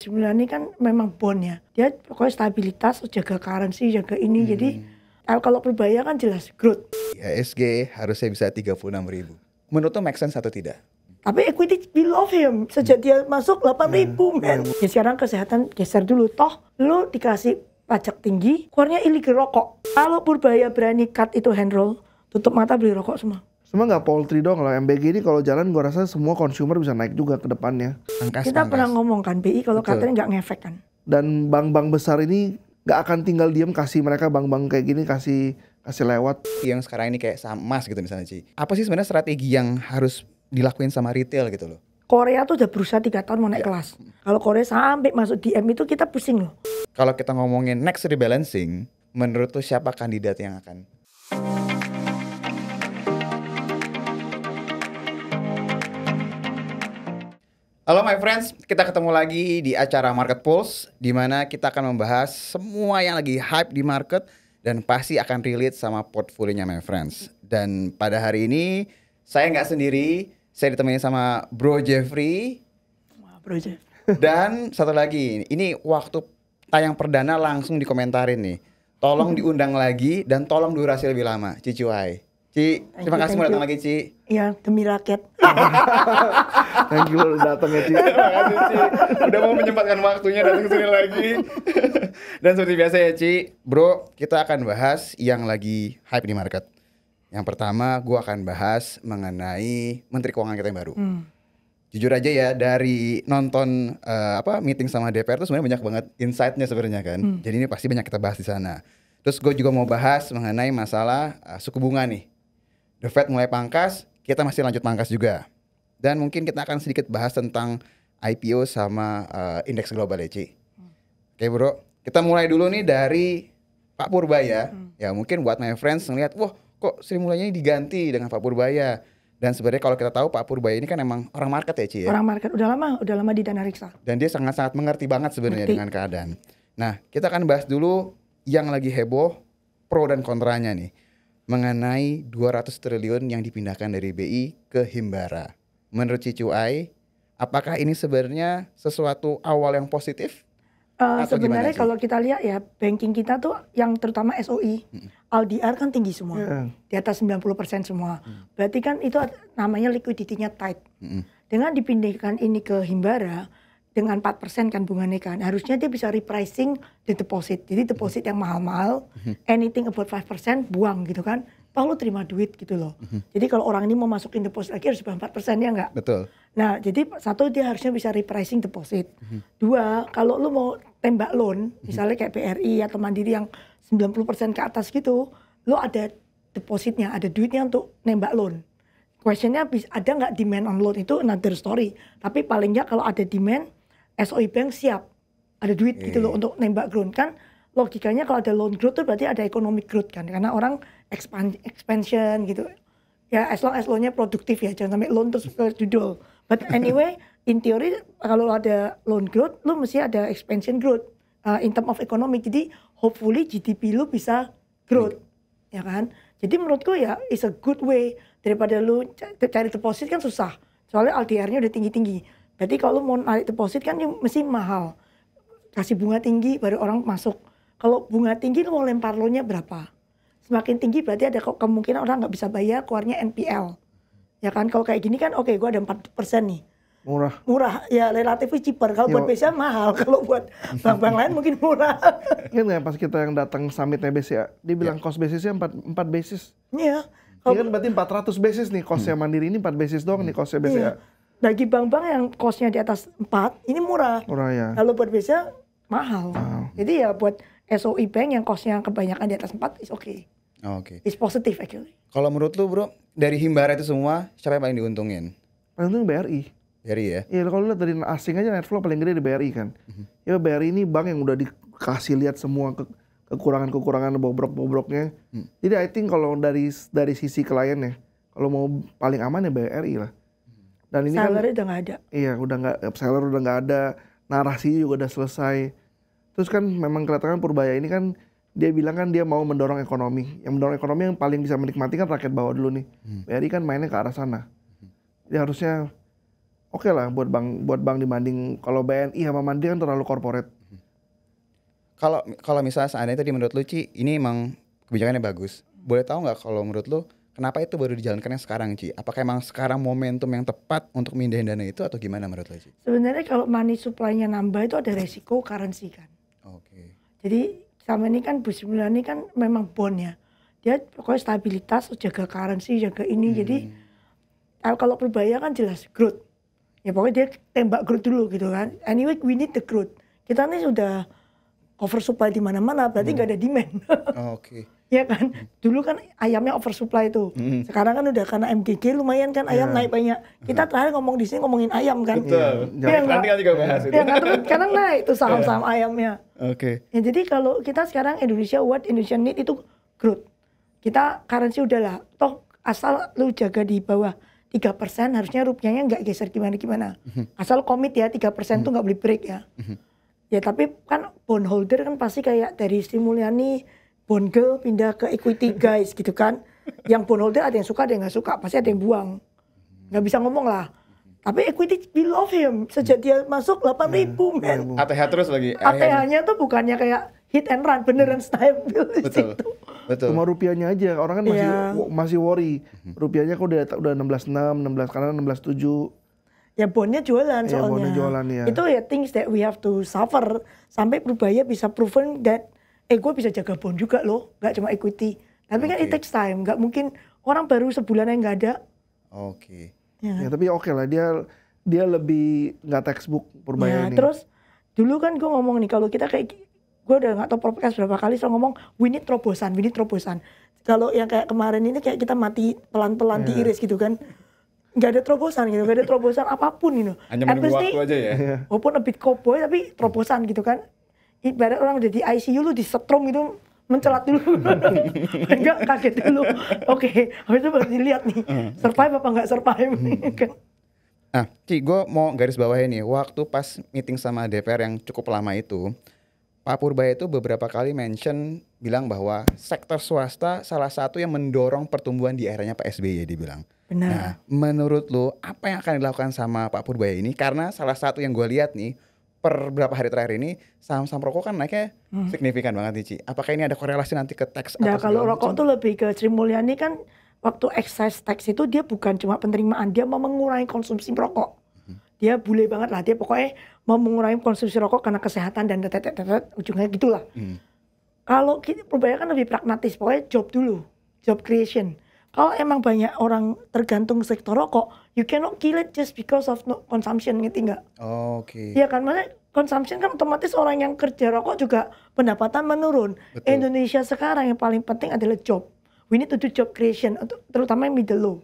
sebenarnya kan memang bond ya. Dia pokoknya stabilitas, jaga currency, jaga ini. Jadi kalau Purbaya kan jelas growth. IHSG harusnya bisa 36.000. Menurut lo make sense atau tidak? Tapi equity we love him. Sejak dia masuk 8.000 men. Ya sekarang kesehatan geser dulu. Toh lu dikasih pajak tinggi, keluarnya illegal rokok. Kalau Purbaya berani cut itu hand roll, tutup mata beli rokok semua. Semua nggak poultry dong lah. MBG ini kalau jalan gua rasa semua consumer bisa naik juga ke depannya. Kita pernah ngomong kan, BI kalau katanya nggak ngefek kan. Dan bank-bank besar ini nggak akan tinggal diem kasih mereka bank-bank kayak gini kasih lewat. Yang sekarang ini kayak saham emas gitu misalnya Ci. Apa sih sebenarnya strategi yang harus dilakuin sama retail gitu loh? Korea tuh udah berusaha 3 tahun mau naik kelas. Kalau Korea sampai masuk DM itu kita pusing loh. Kalau kita ngomongin next rebalancing, menurut lo siapa kandidat yang akan? Halo my friends, kita ketemu lagi di acara Market Pulse, di mana kita akan membahas semua yang lagi hype di market dan pasti akan relate sama portfolionya my friends. Dan pada hari ini saya nggak sendiri, saya ditemani sama Bro Jeffrey. Wah, Bro Jeff. Dan satu lagi, ini waktu tayang perdana langsung dikomentarin nih. Tolong diundang lagi dan tolong durasi lebih lama, Ci Cuai. Ci, terima kasih mau datang lagi Ci. Iya, demi rakyat. Thank you udah datang ya Ci. Terima kasih Ci, udah mau menyempatkan waktunya datang ke sini lagi. Dan seperti biasa ya Ci, Bro, kita akan bahas yang lagi hype di market. Yang pertama, gue akan bahas mengenai Menteri Keuangan kita yang baru. Jujur aja ya, dari nonton meeting sama DPR tuh sebenarnya banyak banget insight-nya sebenarnya kan. Jadi ini pasti banyak kita bahas di sana. Terus gue juga mau bahas mengenai masalah suku bunga nih. The Fed mulai pangkas, kita masih lanjut pangkas juga. Dan mungkin kita akan sedikit bahas tentang IPO sama indeks global ya Ci. Oke bro, kita mulai dulu nih dari Pak Purbaya. Ya mungkin buat my friends ngeliat, wah kok Sri Mulyani diganti dengan Pak Purbaya. Dan sebenarnya kalau kita tahu Pak Purbaya ini kan emang orang market ya Ci ya. Orang market, udah lama di Dana Reksa. Dan dia sangat-sangat mengerti banget sebenarnya dengan keadaan. Nah kita akan bahas dulu yang lagi heboh, pro dan kontranya nih. Mengenai 200 triliun yang dipindahkan dari BI ke Himbara. Menurut Ci Cuai, apakah ini sebenarnya sesuatu awal yang positif? Sebenarnya kalau kita lihat ya, banking kita tuh yang terutama SOI, LDR kan tinggi semua. Di atas 90% semua. Berarti kan itu namanya liquidity-nya tight. Dengan dipindahkan ini ke Himbara, dengan 4% kan bunganya kan, harusnya dia bisa repricing the deposit. Jadi deposit yang mahal-mahal, anything about 5% buang gitu kan. Toh lu terima duit gitu loh. Jadi kalau orang ini mau masukin deposit lagi harus bayar 4% ya enggak? Betul. Nah jadi satu dia harusnya bisa repricing deposit. Dua, kalau lu mau tembak loan, misalnya kayak BRI atau Mandiri yang 90% ke atas gitu, lu ada depositnya, ada duitnya untuk nembak loan. Questionnya ada nggak demand on loan itu another story. Tapi paling nggak kalau ada demand, SOI Bank siap, ada duit gitu loh untuk nembak growth kan. Logikanya kalau ada loan growth tuh berarti ada economic growth kan, karena orang expansion gitu. Ya as long as loan-nya produktif ya, jangan sampai loan terus judul. But anyway, in theory kalau ada loan growth, lu mesti ada expansion growth in term of economic. Jadi hopefully GDP lu bisa growth, ya kan. Jadi menurutku ya is a good way daripada lu cari deposit kan susah. Soalnya LDR-nya udah tinggi-tinggi. Berarti kalau mau narik deposit kan mesti mahal. Kasih bunga tinggi baru orang masuk. Kalau bunga tinggi lu mau lempar loan-nya berapa? Semakin tinggi berarti ada kemungkinan orang nggak bisa bayar, keluarnya NPL. Ya kan, kalau kayak gini kan oke, gue ada 4% nih. Murah, ya relatif cheaper. Kalau buat BCA mahal, kalau buat bank-bank lain mungkin murah. Kan nggak pas kita yang datang summitnya BCA, dia bilang cost basisnya 4 basis. Iya. Ini kan berarti 400 basis nih, costnya Mandiri ini 4 basis doang nih costnya BCA. Iya. Bagi bank-bank yang costnya di atas 4, ini murah. Murah ya. Kalau buat BCA mahal. Jadi ya buat SOI Bank yang costnya kebanyakan di atas 4 is okay. Oke. It's positive actually. Kalau menurut lu bro, dari Himbara itu semua, siapa yang paling diuntungin? Paling untung BRI. BRI ya? Iya kalau lihat dari asing aja net flow paling gede di BRI kan. Ya BRI ini bank yang udah dikasih lihat semua kekurangan-kekurangan bobrok-bobroknya. Jadi I think kalau dari sisi kliennya, kalau mau paling aman ya BRI lah. Dan ini salary udah nggak ada. Iya, udah nggak, seller udah nggak ada, narasi juga udah selesai. Terus kan memang kelihatan Purbaya ini kan dia bilang kan dia mau mendorong ekonomi. Yang mendorong ekonomi yang paling bisa menikmati kan rakyat bawah dulu nih. BRI kan mainnya ke arah sana. Jadi harusnya oke lah buat bank dibanding kalau BNI sama Mandiri kan terlalu corporate. Kalau misalnya seandainya tadi menurut lu Ci, ini emang kebijakannya bagus. Boleh tahu nggak kalau menurut lu kenapa itu baru dijalankan yang sekarang Ci? Apakah emang sekarang momentum yang tepat untuk mindahin dana itu atau gimana menurut lu Ci? Sebenarnya kalau money supply-nya nambah itu ada resiko currency kan. Oke. Jadi sama ini kan Bu Sri Mulyani kan memang bond ya. Dia pokoknya stabilitas, jaga currency, jaga ini. Jadi kalau Purbaya kan jelas growth. Ya pokoknya dia tembak growth dulu gitu kan. Anyway we need the growth. Kita nih sudah oversupply di mana-mana, berarti nggak ada demand. Oke. Ya kan, dulu kan ayamnya oversupply tuh. Sekarang kan udah karena MGG lumayan kan ayam naik banyak. Kita terakhir ngomong di sini ngomongin ayam kan. Betul. Ya, Nanti kan juga bahas itu. Ya, sekarang naik tuh saham-saham ayamnya. Oke. Ya, jadi kalau kita sekarang Indonesia need itu growth. Kita currency udahlah, toh asal lu jaga di bawah 3% harusnya rupiahnya nggak geser gimana-gimana. Asal komit ya 3% tuh nggak boleh break ya. Ya tapi kan bondholder kan pasti kayak dari Sri Mulyani, bond girl pindah ke equity guys gitu kan. Yang bondholder ada yang suka ada yang nggak suka, pasti ada yang buang. Nggak bisa ngomong lah. Tapi equity we love him sejak dia masuk 8.000 men. ATH terus lagi. ATH-nya tuh bukannya kayak hit and run, beneran stabil di Betul. situ. Betul. Cuma rupiahnya aja, orang kan masih worry. Rupiahnya kok udah 16.6, 16 karena 16.7. Ya bondnya jualan Ya, soalnya. bondnya jualan, ya. Itu ya things that we have to suffer sampai Purbaya bisa proven that gue bisa jaga bond juga loh, nggak cuma equity. Tapi kan it takes time, nggak mungkin orang baru sebulan yang nggak ada. Oke. Ya, tapi oke lah dia lebih nggak textbook Purbaya Ya, ini. terus dulu kan gue ngomong nih kalau kita kayak gue udah nggak tahu podcast berapa kali selalu ngomong we need terobosan. Kalau yang kayak kemarin ini kayak kita mati pelan-pelan diiris gitu kan. Nggak ada terobosan gitu, nggak ada terobosan apapun gitu. Hanya menunggu waktu aja ya. Walaupun a bit cowboy tapi terobosan gitu kan. Ibarat orang udah di ICU lu disetrum gitu mencelat dulu. Enggak kaget dulu. Oke, habis itu baru dilihat nih. Survive apa nggak survive kan. Nah, Ci, gue mau garis bawahin nih, waktu pas meeting sama DPR yang cukup lama itu, Pak Purbaya itu beberapa kali mention bilang bahwa sektor swasta salah satu yang mendorong pertumbuhan di eranya Pak SBY dia bilang. Benar. Nah, menurut lo apa yang akan dilakukan sama Pak Purbaya ini? Karena salah satu yang gue lihat nih per beberapa hari terakhir ini saham-saham rokok kan naiknya signifikan banget nih Ci. Apakah ini ada korelasi nanti ke tax? Nah kalau rokok tuh lebih ke Sri Mulyani kan waktu excise tax itu dia bukan cuma penerimaan, dia mau mengurangi konsumsi rokok. Dia bule banget lah, dia pokoknya mau mengurangi konsumsi rokok karena kesehatan dan ujungnya gitulah. Kalau Purbaya kan lebih pragmatis, pokoknya job dulu, job creation. Kalau emang banyak orang tergantung sektor rokok, you cannot kill it just because of no consumption, ngerti nggak? Oke. Iya kan, maksudnya consumption kan otomatis orang yang kerja rokok juga pendapatan menurun. Betul. Indonesia sekarang yang paling penting adalah job. We need to do job creation, terutama yang middle low.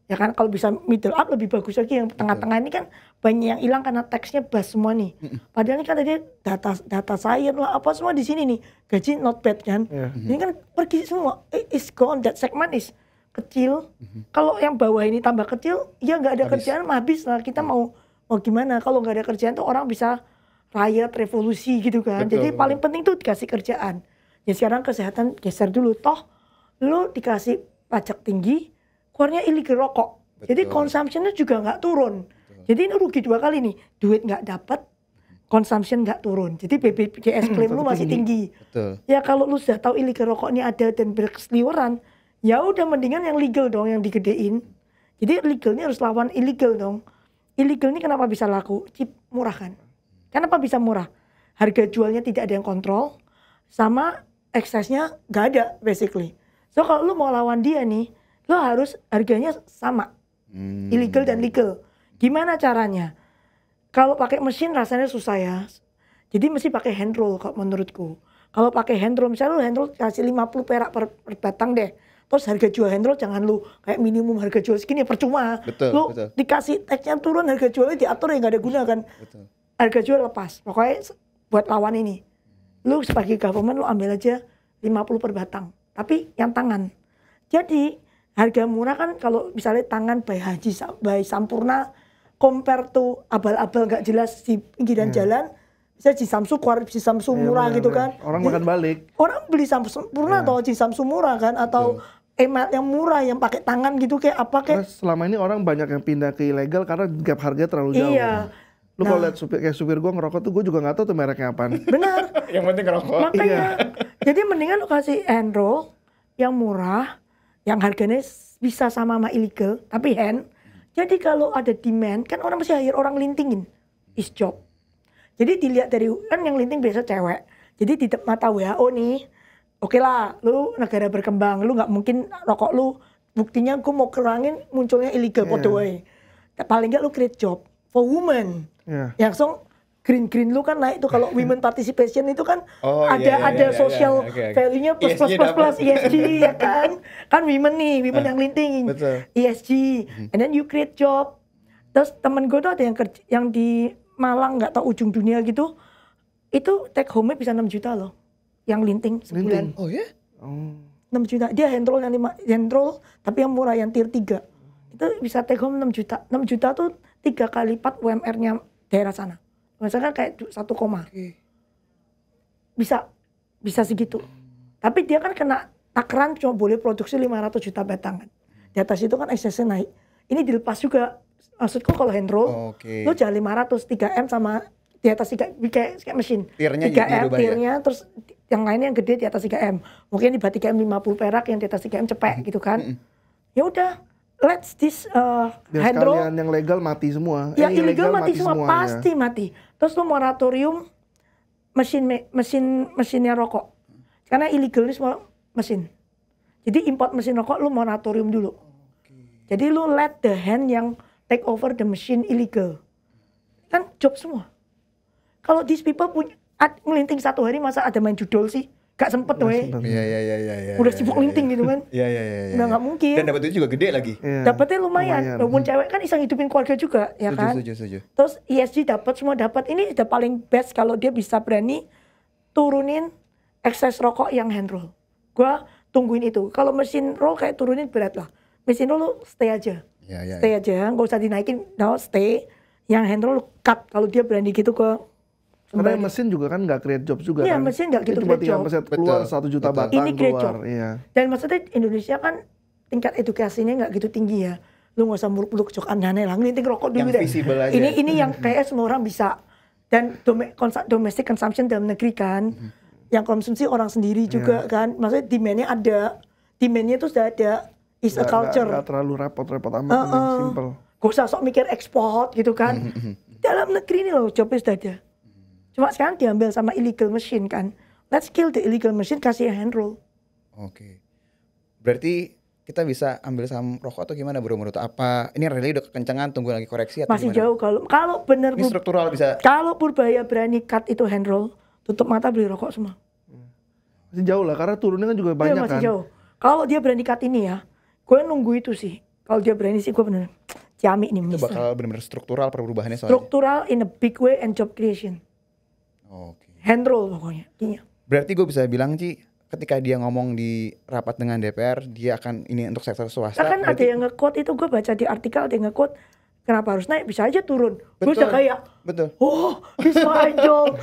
Ya kan, kalau bisa middle up lebih bagus lagi. Yang tengah-tengah ini kan banyak yang hilang karena taxnya bas semua nih. Padahal ini kan tadi data science lah, apa semua di sini nih. Gaji not bad kan. Ini kan pergi semua. It's gone, that segment is kecil. Kalau yang bawah ini tambah kecil, ya nggak ada kerjaan, habis lah. Kita mau gimana? Kalau nggak ada kerjaan tuh orang bisa riot, revolusi gitu kan. Betul, Jadi paling penting tuh dikasih kerjaan. Ya sekarang kesehatan geser dulu. Toh lu dikasih pajak tinggi, keluarnya illegal rokok. Jadi consumption-nya juga nggak turun. Jadi ini rugi dua kali nih. Duit nggak dapat, consumption nggak turun. Jadi BPJS klaim lu masih tinggi. Betul. Ya kalau lu sudah tahu illegal rokok ini ada dan berseliweran, ya udah mendingan yang legal dong yang digedein. Jadi legal ini harus lawan illegal dong. Illegal ini kenapa bisa laku? Cheap, murah kan? Kenapa bisa murah? Harga jualnya tidak ada yang kontrol, sama eksesnya nggak ada basically. So kalau lu mau lawan dia nih, lu harus harganya sama, illegal dan legal. Gimana caranya? Kalau pakai mesin rasanya susah ya. Jadi mesti pakai hand roll kalau menurutku. Kalau pakai hand roll, misalnya lu hand roll kasih 50 perak per batang deh. Terus harga jual hand roll jangan lu kayak minimum harga jual segini, percuma. Betul, lu betul. dikasih taxnya turun, harga jualnya diatur ya nggak ada guna kan. Betul. Harga jual lepas. Pokoknya buat lawan ini. Lu sebagai government lu ambil aja 50 per batang. Tapi yang tangan. Jadi harga murah kan kalau misalnya tangan by Haji, by Sampurna, compare to abal-abal nggak jelas di pinggiran jalan, bisa Ji Samsu keluar Ji Samsu murah gitu kan. Orang makan balik. Orang beli Sampurna atau Ji Samsu murah kan, atau emat yang murah yang pakai tangan gitu kayak apa kayak. Karena selama ini orang banyak yang pindah ke ilegal karena gap harganya terlalu jauh. Iya. Lu kalau lihat supir gue ngerokok tuh gue juga nggak tahu tuh mereknya apaan. Benar. Yang penting ngerokok. Makanya. Jadi mendingan lu kasih hand roll yang murah, yang harganya bisa sama illegal, tapi hand. Jadi kalau ada demand, kan orang mesti hire orang lintingin. Is job. Jadi dilihat dari, kan yang linting biasa cewek. Jadi di mata WHO nih, oke lah, lu negara berkembang, lu nggak mungkin rokok lu, buktinya gue mau kurangin munculnya illegal podo wae. Paling nggak lu create job for women. Yang green lu kan naik tuh kalau women participation itu kan ada social value-nya plus ESG ya kan. Kan women yang linting. ESG. And then you create job. Terus temen gue tuh ada yang kerja yang di Malang nggak tahu ujung dunia gitu. Itu take home-nya bisa 6 juta loh. Yang linting sebulan. Oh ya? 6 juta. Dia hand roll yang 5 hand roll tapi yang murah yang tier 3. Itu bisa take home 6 juta. 6 juta tuh 3 kali lipat UMR-nya daerah sana. Misalkan kayak 1, bisa segitu. Tapi dia kan kena takaran cuma boleh produksi 500 juta batangan. Di atas itu kan eksesnya naik. Ini dilepas juga. Maksudku kalau hand roll, lu jangan 500, 3M sama di atas 3, kayak mesin. Tiernya 3M, tiernya, terus yang lainnya yang gede di atas 3M. Mungkin di bawah 3M 50 perak, yang di atas 3M cepek gitu kan. Ya udah, let's this hand roll. Sekalian yang legal mati semua. Ya ilegal mati semua, pasti mati. Terus lu moratorium mesinnya rokok. Karena illegal ini semua mesin. Jadi import mesin rokok lu moratorium dulu. Jadi lu let the hand yang take over the machine illegal. Kan job semua. Kalau these people punya ngelinting 1 hari masa ada main judol sih? Gak sempet weh. Iya. Udah sibuk linting gitu kan. Iya. Udah gak mungkin. Dan dapat duit juga gede lagi. Dapatnya lumayan. Walaupun cewek kan bisa ngidupin keluarga juga, ya kan? Setuju. Terus ESG dapat, semua dapat. Ini udah paling best kalau dia bisa berani turunin ekses rokok yang hand roll. Gua tungguin itu. Kalau mesin roll kayak turunin berat lah. Mesin roll lu stay aja. Stay aja, nggak usah dinaikin, stay. Yang hand roll cut kalau dia berani gitu ke. Karena mesin juga kan nggak create job juga kan. Iya, mesin nggak gitu create job. Cuma keluar 1 juta batang ini create keluar. Job. Iya. Dan maksudnya Indonesia kan tingkat edukasinya nggak gitu tinggi ya. Lu nggak usah muluk-muluk cok aneh lah, ngelinting rokok dulu deh. Ini yang kayak semua orang bisa. Dan domestic consumption dalam negeri kan, yang konsumsi orang sendiri juga kan. Maksudnya demand-nya ada, demand-nya tuh sudah ada. Is a culture. Gak terlalu repot-repot amat, simple. Gak usah sok mikir ekspor gitu kan. Dalam negeri ini loh jobnya sudah ada. Cuma sekarang diambil sama illegal machine kan. Let's kill the illegal machine, kasih hand roll. Oke. Berarti kita bisa ambil saham rokok atau gimana bro menurut apa? Ini really udah kekencangan, tunggu lagi koreksi atau masih gimana? Jauh kalau benar ini struktural bisa. Kalau Purbaya berani cut itu hand roll, tutup mata beli rokok semua. Masih jauh lah karena turunnya kan juga banyak masih kan. Jauh. Kalau dia berani cut ini ya, gue nunggu itu sih. Kalau dia berani sih gue bener ciamik nih. Itu bakal bener-bener struktural perubahannya soalnya. Struktural in a big way and job creation. Hand roll pokoknya. Iya. Berarti gue bisa bilang Ci, ketika dia ngomong di rapat dengan DPR, dia akan ini untuk sektor swasta. Kan berarti... ada yang nge-quote itu, gue baca di artikel ada yang nge-quote, kenapa harus naik, bisa aja turun. Gue udah kayak, oh he's my idol.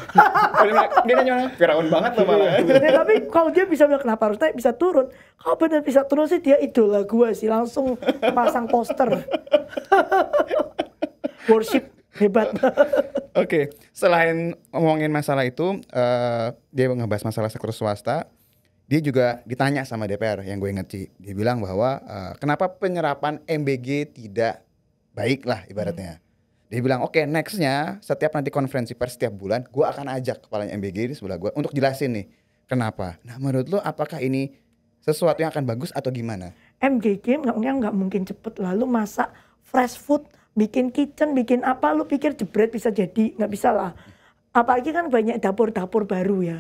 Dia nanya, Firaun banget loh malah. Tapi kalau dia bisa bilang kenapa harus naik, bisa turun. Kalau benar bisa turun sih dia idola gue sih, langsung pasang poster. Worship, hebat. Oke, selain ngomongin masalah itu, dia ngebahas masalah sektor swasta. Dia juga ditanya sama DPR yang gue inget Ci. Dia bilang bahwa kenapa penyerapan MBG tidak baik lah ibaratnya. Dia bilang oke, nextnya setiap nanti konferensi pers setiap bulan gue akan ajak kepalanya MBG di sebelah gue untuk jelasin nih kenapa. Nah menurut lo apakah ini sesuatu yang akan bagus atau gimana? MBG nggak mungkin cepet lah. Lu masak fresh food, bikin kitchen, bikin apa, lu pikir jebret bisa jadi? Nggak bisa lah. Apalagi kan banyak dapur-dapur baru ya.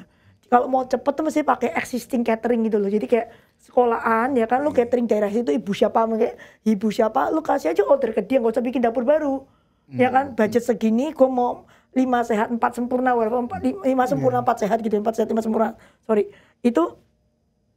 Kalau mau cepet tuh mesti pakai existing catering gitu loh. Jadi kayak sekolahan ya kan, lu catering daerah situ ibu siapa, lu kasih aja order ke dia, nggak usah bikin dapur baru. Ya kan, budget segini, gue mau 5 sehat 4 sempurna, 5 sempurna 4 sehat gitu, 4 sehat 5 sempurna. Sorry, itu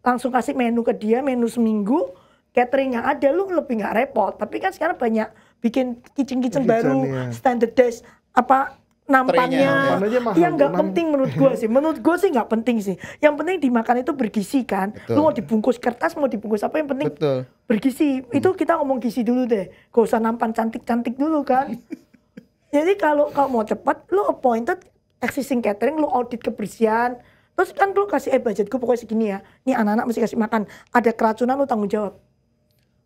langsung kasih menu ke dia, menu seminggu, cateringnya ada, lu lebih nggak repot. Tapi kan sekarang banyak bikin kitchen baru, standardized, apa nampannya. Nampan aja mahal, Yang nggak Nam. penting menurut gue sih. Menurut gue sih nggak penting sih. Yang penting dimakan itu bergizi kan. Betul. Lu mau dibungkus kertas, mau dibungkus apa, yang penting Betul. bergizi. Itu kita ngomong gizi dulu deh. Gak usah nampan cantik-cantik dulu kan. Jadi kalau mau cepat, lu appointed existing catering, lu audit kebersihan. Terus kan lu kasih budget gue pokoknya segini ya. Nih anak-anak mesti kasih makan. Ada keracunan lu tanggung jawab.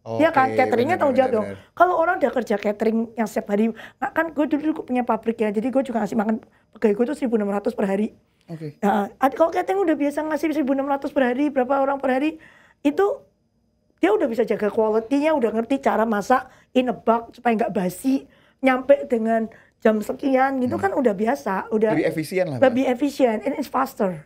Iya kan, Oke, cateringnya tanggung jawab dong. benar. Kalau orang udah kerja catering yang setiap hari, kan gue dulu punya pabrik ya, jadi gue juga ngasih makan pegawai gue tuh 1.600 per hari. Oke. Nah, kalau catering udah biasa ngasih 1.600 per hari, berapa orang per hari, itu dia udah bisa jaga quality-nya, udah ngerti cara masak in a bag supaya nggak basi, nyampe dengan jam sekian gitu kan udah biasa, udah Lebih efisien lah. lebih efisien, and it's faster.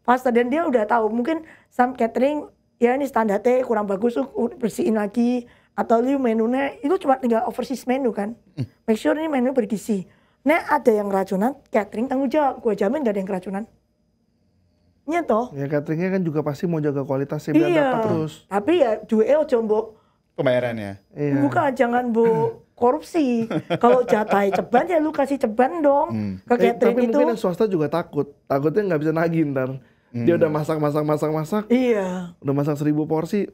Dan dia udah tahu mungkin some catering ya ini standarnya kurang bagus tuh bersihin lagi, atau lu menunya itu cuma tinggal overseas menu kan. Make sure ini menu bergizi. Nah ada yang keracunan, catering tanggung jawab, gue jamin gak ada yang keracunan. Iya toh. Ya cateringnya kan juga pasti mau jaga kualitasnya biar dapat terus. Tapi ya duwe ojo mbok Pembayarannya. Iya. bukan, jangan bu korupsi. Kalau jatah ceban ya lu kasih ceban dong ke catering Tapi itu. mungkin yang swasta juga takutnya nggak bisa nagih ntar. Dia udah masak, Iya. udah masak 1.000 porsi,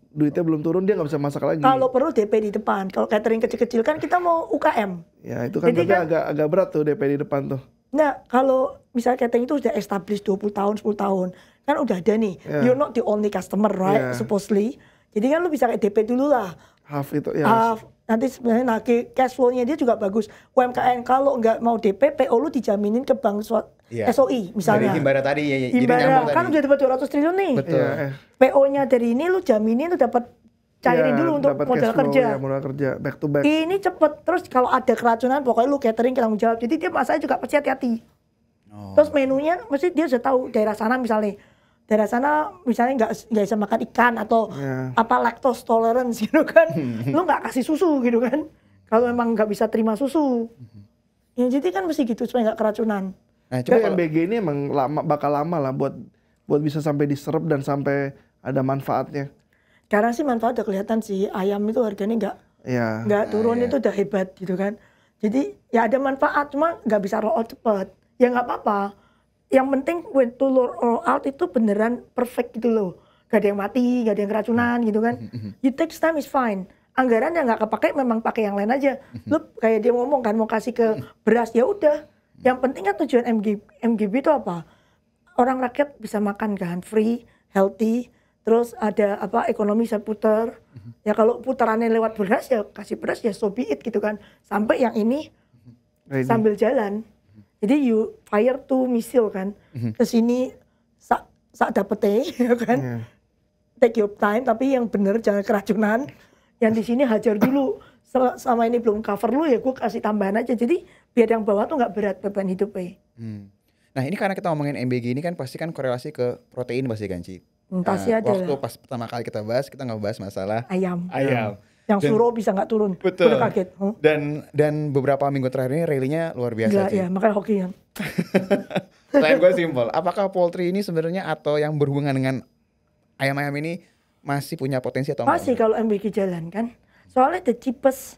duitnya belum turun dia nggak bisa masak lagi. Kalau perlu DP di depan. Kalau catering kecil-kecil kan kita mau UKM. Ya itu kan Jadi tapi kan- agak berat tuh DP di depan tuh. Nah, kalau misalnya catering itu sudah established 20 tahun, 10 tahun, kan udah ada nih. Yeah. You're not the only customer, right? Yeah. Supposedly. Jadi kan lu bisa kayak DP dulu lah. Half itu ya. Nanti sebenarnya cash flow-nya dia juga bagus. UMKM kalau nggak mau DP, PO lu dijaminin ke bank Iya. SOI misalnya. Dari Himbara tadi ya. Jadi Himbara nyambung kan tadi. udah dapat 200 triliun nih. Betul. Iya, PO-nya dari ini lu jaminin lu dapat cairin Ya, dulu untuk dapat modal cash flow, kerja. ya, modal kerja back to back. Ini cepet. Terus kalau ada keracunan pokoknya lu catering tanggung jawab. Jadi dia masanya juga pasti hati-hati. Terus menunya mesti dia sudah tahu daerah sana misalnya nggak bisa makan ikan atau Ya. apa lactose tolerance gitu kan. Lu nggak kasih susu gitu kan. Kalau memang nggak bisa terima susu. Ya jadi kan mesti gitu supaya nggak keracunan. Nah, Coba coba kalau MBG ini emang bakal lama lah buat bisa sampai diserap dan sampai ada manfaatnya. Sekarang sih manfaat udah kelihatan sih, ayam itu harganya Ya. nggak turun itu udah hebat gitu kan. Jadi ya ada manfaat, cuma nggak bisa roll out cepat. Ya nggak apa-apa. Yang penting when to roll out itu beneran perfect gitu loh. Gak ada yang mati, gak ada yang keracunan gitu kan. It takes time is fine. Anggaran yang nggak kepake memang pakai yang lain aja. Lu kayak dia ngomong kan mau kasih ke beras, ya udah. Yang penting kan tujuan MGB itu apa? Orang rakyat bisa makan kan, free, healthy, terus ada apa ekonomi bisa putar. Ya kalau putarannya lewat beras ya kasih beras ya so be it gitu kan. Sampai yang ini Ready. sambil jalan. Jadi you fire to missile kan. Ke sini sak dapete ya kan. Iya. Take your time tapi yang bener jangan keracunan. Yang di sini hajar dulu. Sama ini belum cover lu ya gue kasih tambahan aja. Jadi biar yang bawah tuh nggak berat beban hidupnya. Nah, ini karena kita ngomongin MBG ini kan pasti kan korelasi ke protein pasti kan, Ci. Pasti ada Waktu lah. pas pertama kali kita nggak bahas masalah Ayam. Yang Dan- suruh bisa nggak turun. Betul. Udah kaget. Huh? Dan beberapa minggu terakhir ini rally-nya luar biasa, Gila Ci. ya makanya hoki ya. Pertanyaan gue simpel, apakah poultry ini sebenarnya atau yang berhubungan dengan ayam-ayam ini masih punya potensi atau Masih kalau MBG jalan kan. Soalnya the cheapest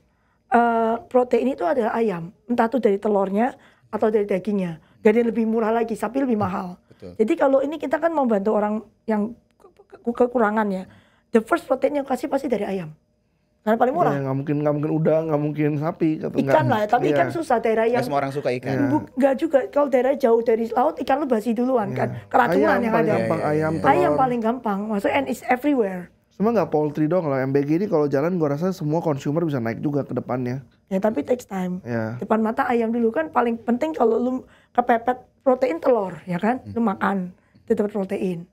protein itu adalah ayam. Entah itu dari telurnya atau dari dagingnya. Gak ada yang lebih murah lagi, sapi lebih mahal. Betul. Jadi kalau ini kita kan membantu orang yang kekurangan ya. The first protein yang kasih pasti dari ayam. Karena paling murah. Ya, nggak mungkin udang, nggak mungkin sapi. Atau Ikan lah, tapi Iya. ikan susah daerah yang Nggak semua orang suka ikan. Enggak juga. Kalau daerah jauh dari laut ikan lu basi duluan kan. Keracunan Ayam yang paling ada. gampang, ayam, Ayam telur. paling gampang. Maksudnya and it's everywhere. Cuma nggak poultry dong lah. MBG ini kalau jalan gua rasa semua consumer bisa naik juga ke depannya. Ya tapi takes time. Ya. Depan mata ayam dulu kan paling penting kalau lu kepepet protein telur ya kan. Lu makan itu dapat protein.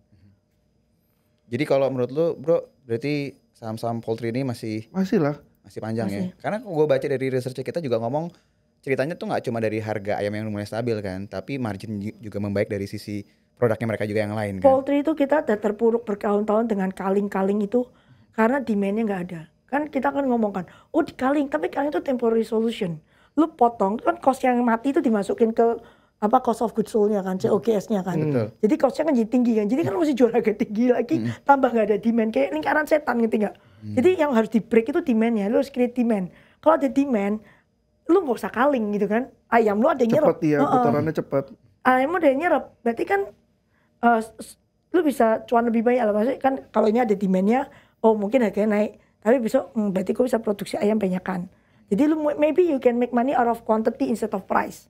Jadi kalau menurut lu, Bro, berarti saham-saham poultry ini masih Masih lah. panjang ya? Masih. Karena gue baca dari research kita juga ngomong ceritanya tuh nggak cuma dari harga ayam yang mulai stabil kan, tapi margin juga membaik dari sisi produknya mereka juga yang lain kan. Poultry itu kita udah terpuruk bertahun-tahun dengan kaling-kaling itu karena demandnya nggak ada. Kan kita kan ngomong kan, oh dikaling, tapi kaling itu temporary solution. Lu potong kan cost yang mati itu dimasukin ke apa cost of goods sold-nya kan, COGS-nya kan. Betul. Jadi cost-nya kan jadi tinggi kan. Jadi kan mesti jual harga tinggi lagi, tambah nggak ada demand kayak lingkaran setan gitu nggak. Jadi yang harus di break itu demand-nya, lu harus create demand. Kalau ada demand, lu nggak usah kaling gitu kan. Ayam lu ada yang nyerap. Cepet ya, putarannya cepet. Ayam ada yang nyerap. Berarti kan lu bisa cuan lebih banyak lah. Maksudnya kan kalau ini ada demand-nya, oh mungkin harganya naik. Tapi besok berarti gue bisa produksi ayam banyakan. Jadi lu maybe you can make money out of quantity instead of price.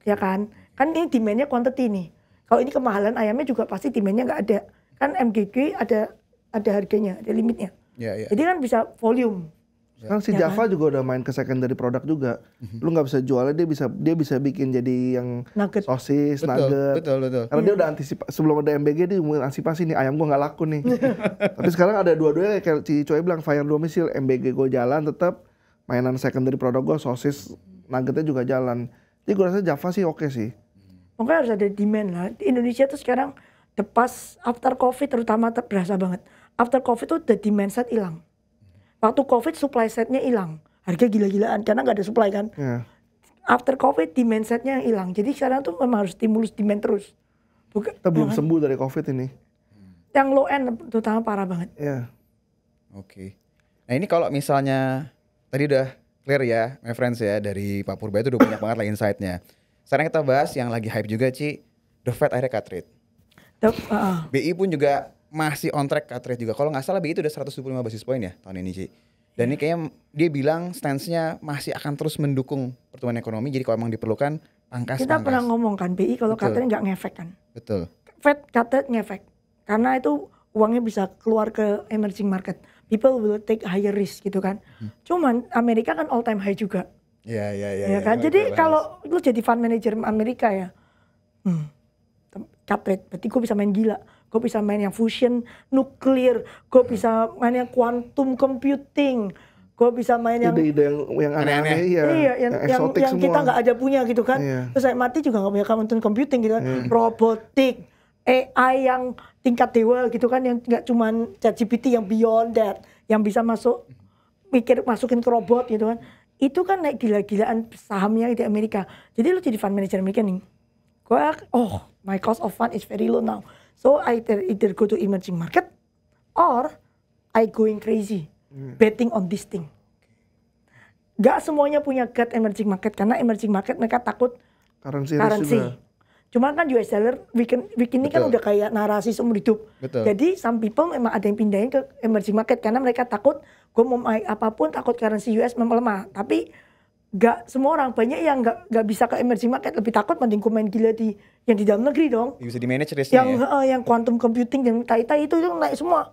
Ya kan? Kan ini demand-nya quantity nih. Kalau ini kemahalan ayamnya juga pasti demand-nya nggak ada. Kan MGG ada harganya, ada limitnya. Jadi kan bisa volume. Kan si Ya Java juga udah main ke secondary produk juga. Lu nggak bisa jualnya, dia bisa bikin jadi yang Nugget. sosis, nugget. Betul. Karena dia udah antisipasi, sebelum ada MBG dia mulai antisipasi nih ayam gua nggak laku nih. Tapi sekarang ada dua-duanya kayak si Choi bilang Fire Domicile, MBG gua jalan tetap, mainan secondary produk gua sosis, nuggetnya juga jalan. Jadi gua rasa Java sih oke sih. Makanya harus ada demand lah. Di Indonesia tuh sekarang pas after COVID terutama berasa banget. After COVID tuh the demand side hilang. Waktu COVID supply side-nya hilang. Harga gila-gilaan karena nggak ada supply kan. Yeah. After COVID demand side-nya hilang. Jadi sekarang tuh memang harus stimulus demand terus. Kita belum sembuh dari COVID ini. Yang low end terutama parah banget. Iya. Oke. Nah ini kalau misalnya tadi udah clear ya, my friends ya, dari Pak Purba itu udah banyak banget lah insight-nya. Sekarang kita bahas yang lagi hype juga, Ci, The Fed akhirnya cut rate. BI pun juga masih on track cut rate juga. Kalau nggak salah BI itu udah 125 basis point ya tahun ini, Ci. Dan ini kayaknya dia bilang stance-nya masih akan terus mendukung pertumbuhan ekonomi. Jadi kalau memang diperlukan pangkas. Kita pernah ngomong kan BI kalau cut rate nggak ngefek kan. Betul. Fed cut rate ngefek. Karena itu uangnya bisa keluar ke emerging market. People will take higher risk gitu kan. Cuman Amerika kan all time high juga. Iya. Ya kan. Jadi kalau lu jadi fund manager Amerika ya, cut rate. Berarti gue bisa main gila. Gue bisa main yang fusion, nuklir. Gue bisa main yang quantum computing. Gue bisa main yang ide-ide yang aneh-aneh, iya, yang eksotik semua. Kita nggak ada punya gitu kan. Iya. Terus saya mati juga nggak punya quantum computing gitu kan. Robotik, AI yang tingkat dewa gitu kan, yang nggak cuman ChatGPT yang beyond that, yang bisa masukin ke robot gitu kan. Itu kan naik gila-gilaan sahamnya di Amerika. Jadi lu jadi fund manager Amerika nih. My cost of fund is very low now. So I either go to emerging market or I going crazy betting on this thing. Gak semuanya punya gut emerging market karena emerging market mereka takut currency. Juga. Cuma kan US dollar week ini kan udah kayak narasi seumur hidup. Betul. Jadi some people memang ada yang pindahin ke emerging market karena mereka takut gue mau main apapun takut currency US melemah. Tapi gak semua orang, banyak yang gak bisa ke emerging market, lebih takut mending gue main gila yang di dalam negeri dong. Bisa di manage risknya yang quantum computing dan tai-tai itu naik semua.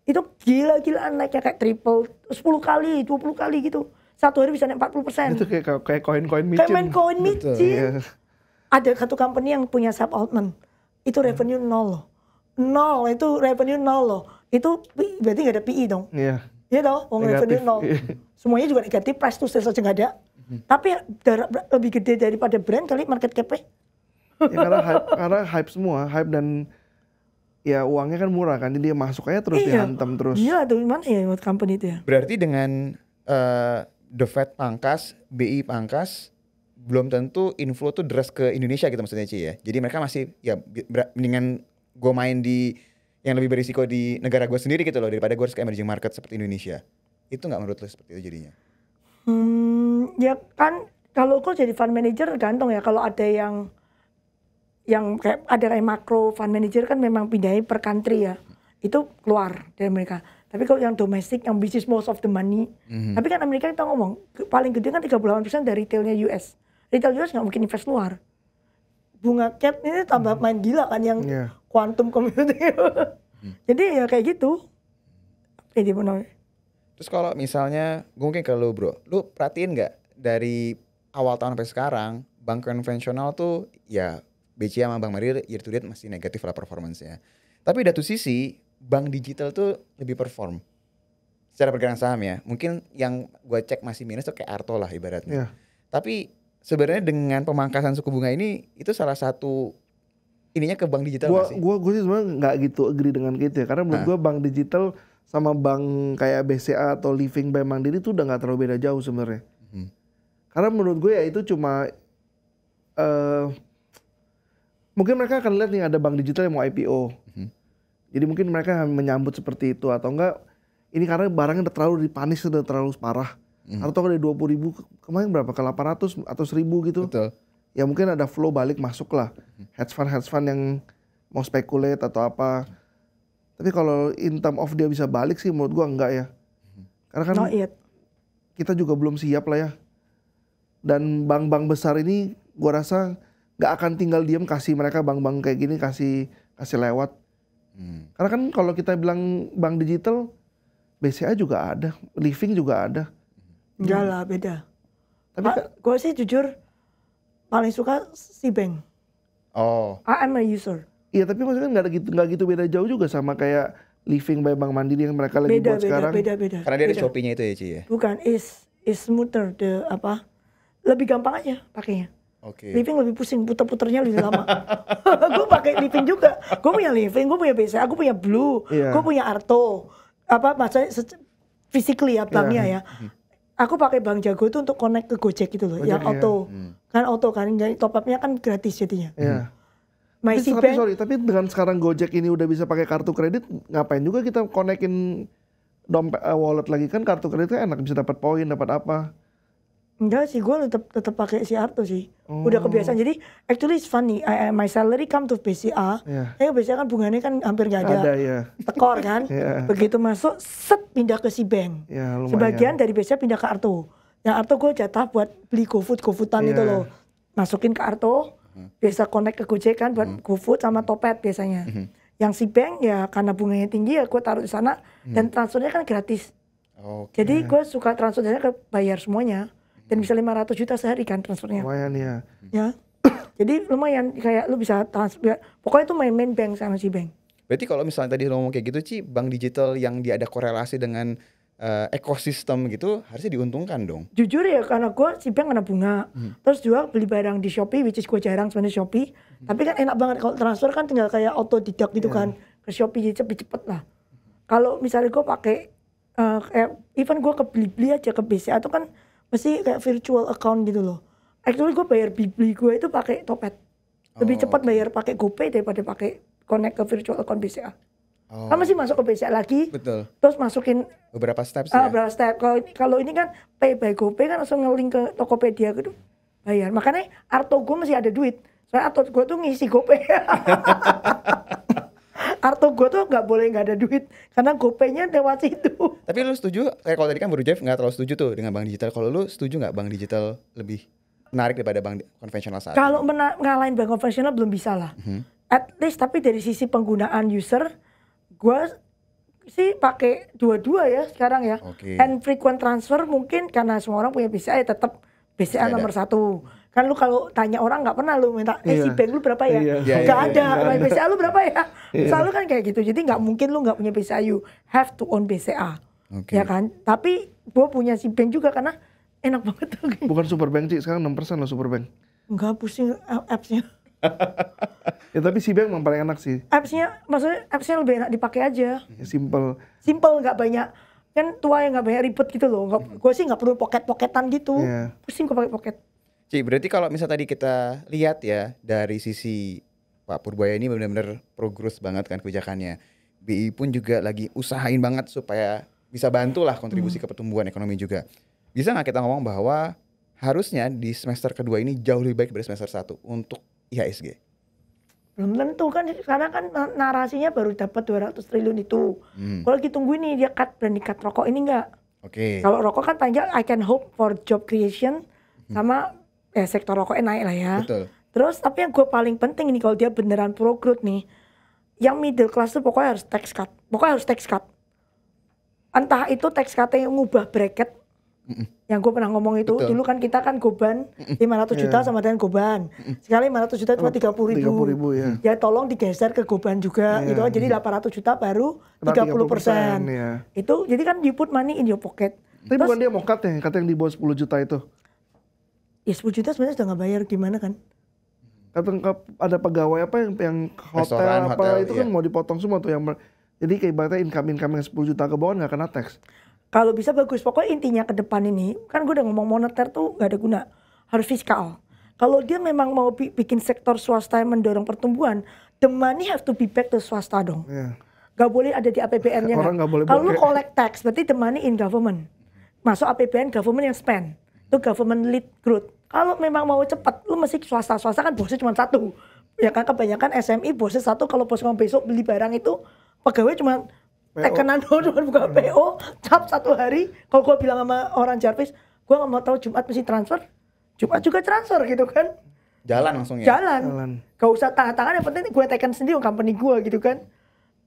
Itu gila-gilaan naiknya kayak triple 10 kali, 20 kali gitu. Satu hari bisa naik 40%. Itu kayak koin-koin micin. Kayak main koin micin. Iya. Ada satu company yang punya Sam Altman. Itu revenue nol loh. Nol, itu revenue nol loh. Itu berarti gak ada PE dong. Iya. Iya dong, revenue nol. Semuanya juga negatif, price to sales aja nggak ada. Tapi lebih gede daripada brand kali market cap-nya. Ya, karena hype semua, hype dan ya uangnya kan murah kan, jadi dia masuk aja terus dihantam terus. Iya, tuh mana ya buat company itu ya. Berarti dengan The Fed pangkas, BI pangkas, belum tentu inflow tuh deras ke Indonesia gitu maksudnya, Ci ya. Jadi mereka masih ya mendingan gue main di yang lebih berisiko di negara gue sendiri gitu loh daripada gue harus ke emerging market seperti Indonesia. Itu nggak menurut lo seperti itu jadinya? Ya kan kalau gue jadi fund manager gantung ya, kalau ada yang kayak ada kayak makro fund manager kan memang pindahin per country ya, itu keluar dari mereka. Tapi kalau yang domestik yang bisnis most of the money, tapi kan Amerika kita ngomong paling gede kan 38% dari retailnya US. Retail US nggak mungkin invest luar. Bunga cap ini tambah main gila kan yang quantum computing. Jadi ya kayak gitu. Jadi benar. Terus kalau misalnya gue mungkin ke lu bro, lu perhatiin nggak dari awal tahun sampai sekarang bank konvensional tuh ya BCA sama Bank Mandiri year to date masih negatif lah performance-nya. Tapi di satu sisi bank digital tuh lebih perform secara pergerakan saham ya. Mungkin yang gue cek masih minus tuh kayak Arto lah ibaratnya. Tapi sebenarnya dengan pemangkasan suku bunga ini itu salah satu ininya ke bank digital nggak sih? Gue sih sebenarnya nggak gitu agree dengan gitu ya, karena menurut gue bank digital sama bank kayak BCA atau Living by Mandiri itu udah nggak terlalu beda jauh sebenarnya. Karena menurut gue ya itu cuma mungkin mereka akan lihat nih ada bank digital yang mau IPO. Jadi mungkin mereka menyambut seperti itu atau enggak ini karena barangnya udah terlalu dipanis, udah terlalu parah. Atau dari 20.000 kemarin berapa ke 800 atau 1.000 gitu. Betul. Ya mungkin ada flow balik masuk lah. Hedge fund yang mau speculate atau apa. Tapi kalau in term of dia bisa balik sih menurut gua enggak ya. Karena kan Not yet. kita juga belum siap lah ya. Dan bank-bank besar ini gua rasa nggak akan tinggal diem kasih mereka bank-bank kayak gini kasih lewat. Karena kan kalau kita bilang bank digital, BCA juga ada, Living juga ada. Enggak lah, beda. Tapi Gue sih jujur paling suka Citibank. Oh, I am a user. iya, tapi maksudnya nggak gitu beda jauh juga sama kayak Living by Bank Mandiri yang mereka lagi buat sekarang. Beda. karena dia ada Shopee-nya itu ya Ci ya. Bukan, is smoother, lebih gampang aja pakainya. Oke. Living lebih pusing, puter-puternya lebih lama. Gue pakai Living juga. Gue punya Living, gue punya BCA, gue punya Blue, Iya. gue punya Arto. Maksudnya physically ya banknya ya. Aku pakai Bank Jago itu untuk connect ke Gojek gitu loh, Gojek, yang iya. auto. Kan auto kan, jadi top up-nya kan gratis jadinya. Iya. My Tapi Citibank, tapi dengan sekarang Gojek ini udah bisa pakai kartu kredit, ngapain juga kita konekin dompet wallet lagi, kan kartu kredit kan enak, bisa dapat poin, dapat apa. enggak sih, gue tetap pakai si Arto sih. Udah kebiasaan. Jadi actually it's funny. My salary come to BCA. Iya. BCA kan bunganya kan hampir nggak ada. Ada ya. Tekor kan. Iya. Begitu masuk, set pindah ke si bank. Ya, lumayan. Sebagian dari BCA pindah ke Arto. Yang Arto gue jatah buat beli GoFood-an itu Iya. loh. Masukin ke Arto, biasa connect ke Gojek kan buat GoFood sama Topet biasanya. Yang si bank ya karena bunganya tinggi ya gue taruh di sana dan transfernya kan gratis. Oke. Jadi gue suka transfernya ke bayar semuanya. Dan bisa 500 juta sehari kan transfernya. Lumayan ya. Ya. Jadi lumayan kayak lu bisa transfer. Pokoknya itu main bank sama si bank. Berarti kalau misalnya tadi lo ngomong kayak gitu Ci, bank digital yang dia ada korelasi dengan ekosistem gitu harusnya diuntungkan dong. Jujur ya karena gue si bank kena bunga. Terus juga beli barang di Shopee, which is gue jarang sebenarnya Shopee. Tapi kan enak banget kalau transfer kan tinggal kayak autodidak gitu kan. Ke Shopee jadi cepet lah. Kalau misalnya gue pakai kayak even gue ke beli aja ke BCA itu kan mesti kayak virtual account gitu loh. Actually gue bayar beli gue itu pakai Topet. Lebih cepat bayar pakai GoPay daripada pakai connect ke virtual account BCA. Kan masih masuk ke BCA lagi. Betul. Terus masukin Beberapa steps ya. beberapa step. Kalau ini kan pay by GoPay kan langsung nge-link ke Tokopedia gitu. Bayar. Makanya Arto gue masih ada duit. Soalnya Arto gue tuh ngisi GoPay. Arto gue tuh nggak boleh nggak ada duit karena GoPay-nya lewat situ. Tapi lu setuju, kayak kalau tadi kan Bro Jeff nggak terlalu setuju tuh dengan bank digital. Kalau lu setuju nggak bank digital lebih menarik daripada bank konvensional saat Kalau ini? ngalahin bank konvensional belum bisa lah. At least tapi dari sisi penggunaan user, gue sih pakai dua-dua ya sekarang ya. Oke. And frequent transfer mungkin karena semua orang punya BCA ya tetap BCA Ada. nomor 1. Kan lu kalau tanya orang nggak pernah lu minta, si Iya. bank lu berapa ya? Iya. Iya, Nggak iya, ada. nggak ada. BCA lu berapa ya? Selalu kan kayak gitu. Jadi nggak mungkin lu nggak punya BCA, you have to own BCA. Oke. Ya kan? Tapi gue punya si bank juga karena enak banget tuh. Bukan Superbank Ci, sekarang 6% loh Superbank. Enggak pusing apps-nya. Ya tapi si bank memang paling enak sih. Maksudnya appsnya lebih enak dipakai aja. Ya, simple. Simple, nggak banyak. Kan tua yang nggak banyak ribet gitu loh. Gue sih nggak perlu pocket-pocketan gitu. Iya. Pusing gue pakai pocket. Ci, berarti kalau misalnya tadi kita lihat ya dari sisi Pak Purbaya ini benar-benar progres banget kan kebijakannya. BI pun juga lagi usahain banget supaya bisa bantulah kontribusi ke pertumbuhan ekonomi juga. Bisa nggak kita ngomong bahwa harusnya di semester kedua ini jauh lebih baik dari semester 1 untuk IHSG? Belum tentu kan, karena kan narasinya baru dapat 200 triliun itu. Kalau lagi tunggu ini dia berani cut rokok ini enggak. Oke. Kalau rokok kan panjang, I can hope for job creation sama sektor rokoknya naik lah ya. Betul. Terus tapi yang gue paling penting ini kalau dia beneran pro growth nih, yang middle class tuh pokoknya harus tax cut. Pokoknya harus tax cut. Entah itu tax cut yang ngubah bracket. Yang gue pernah ngomong itu, Betul. dulu kan kita kan goban 500 juta sama dengan goban. Sekali 500 juta cuma 30.000. 30.000 ya. Ya tolong digeser ke goban juga gitu. Jadi 800 juta baru Kena 30%. 30%, ya. Itu jadi kan you put money in your pocket. Tapi bukan dia mau cut ya, kata yang di bawah 10 juta itu. Ya 10 juta sebenarnya sudah nggak bayar gimana kan? Kata ada pegawai apa yang hotel Restoran, apa hotel, itu kan iya. mau dipotong semua tuh yang jadi kayak ibaratnya income yang 10 juta ke bawah nggak kena tax. Kalau bisa bagus. Pokoknya intinya ke depan ini, kan gue udah ngomong moneter tuh gak ada guna. Harus fiskal. Kalau dia memang mau bikin sektor swasta yang mendorong pertumbuhan, the money have to be back to swasta dong. Iya. Gak boleh ada di APBN-nya. Orang nggak boleh Kalau lu pakai. collect tax, berarti the money in government. masuk APBN government yang spend. Itu government lead growth. Kalau memang mau cepat, lu mesti swasta. Swasta kan bosnya cuma satu. Ya kan kebanyakan SMI bosnya satu. Kalau bos ngomong besok beli barang itu, pegawai cuma tekenan doang, cuma buka PO, cap 1 hari. Kalau gua bilang sama orang Jarvis, gua nggak mau tahu Jumat mesti transfer, Jumat juga transfer gitu kan. Jalan langsung ya. Jalan. Gak usah tangan-tangan, yang penting gue teken sendiri company gue gitu kan.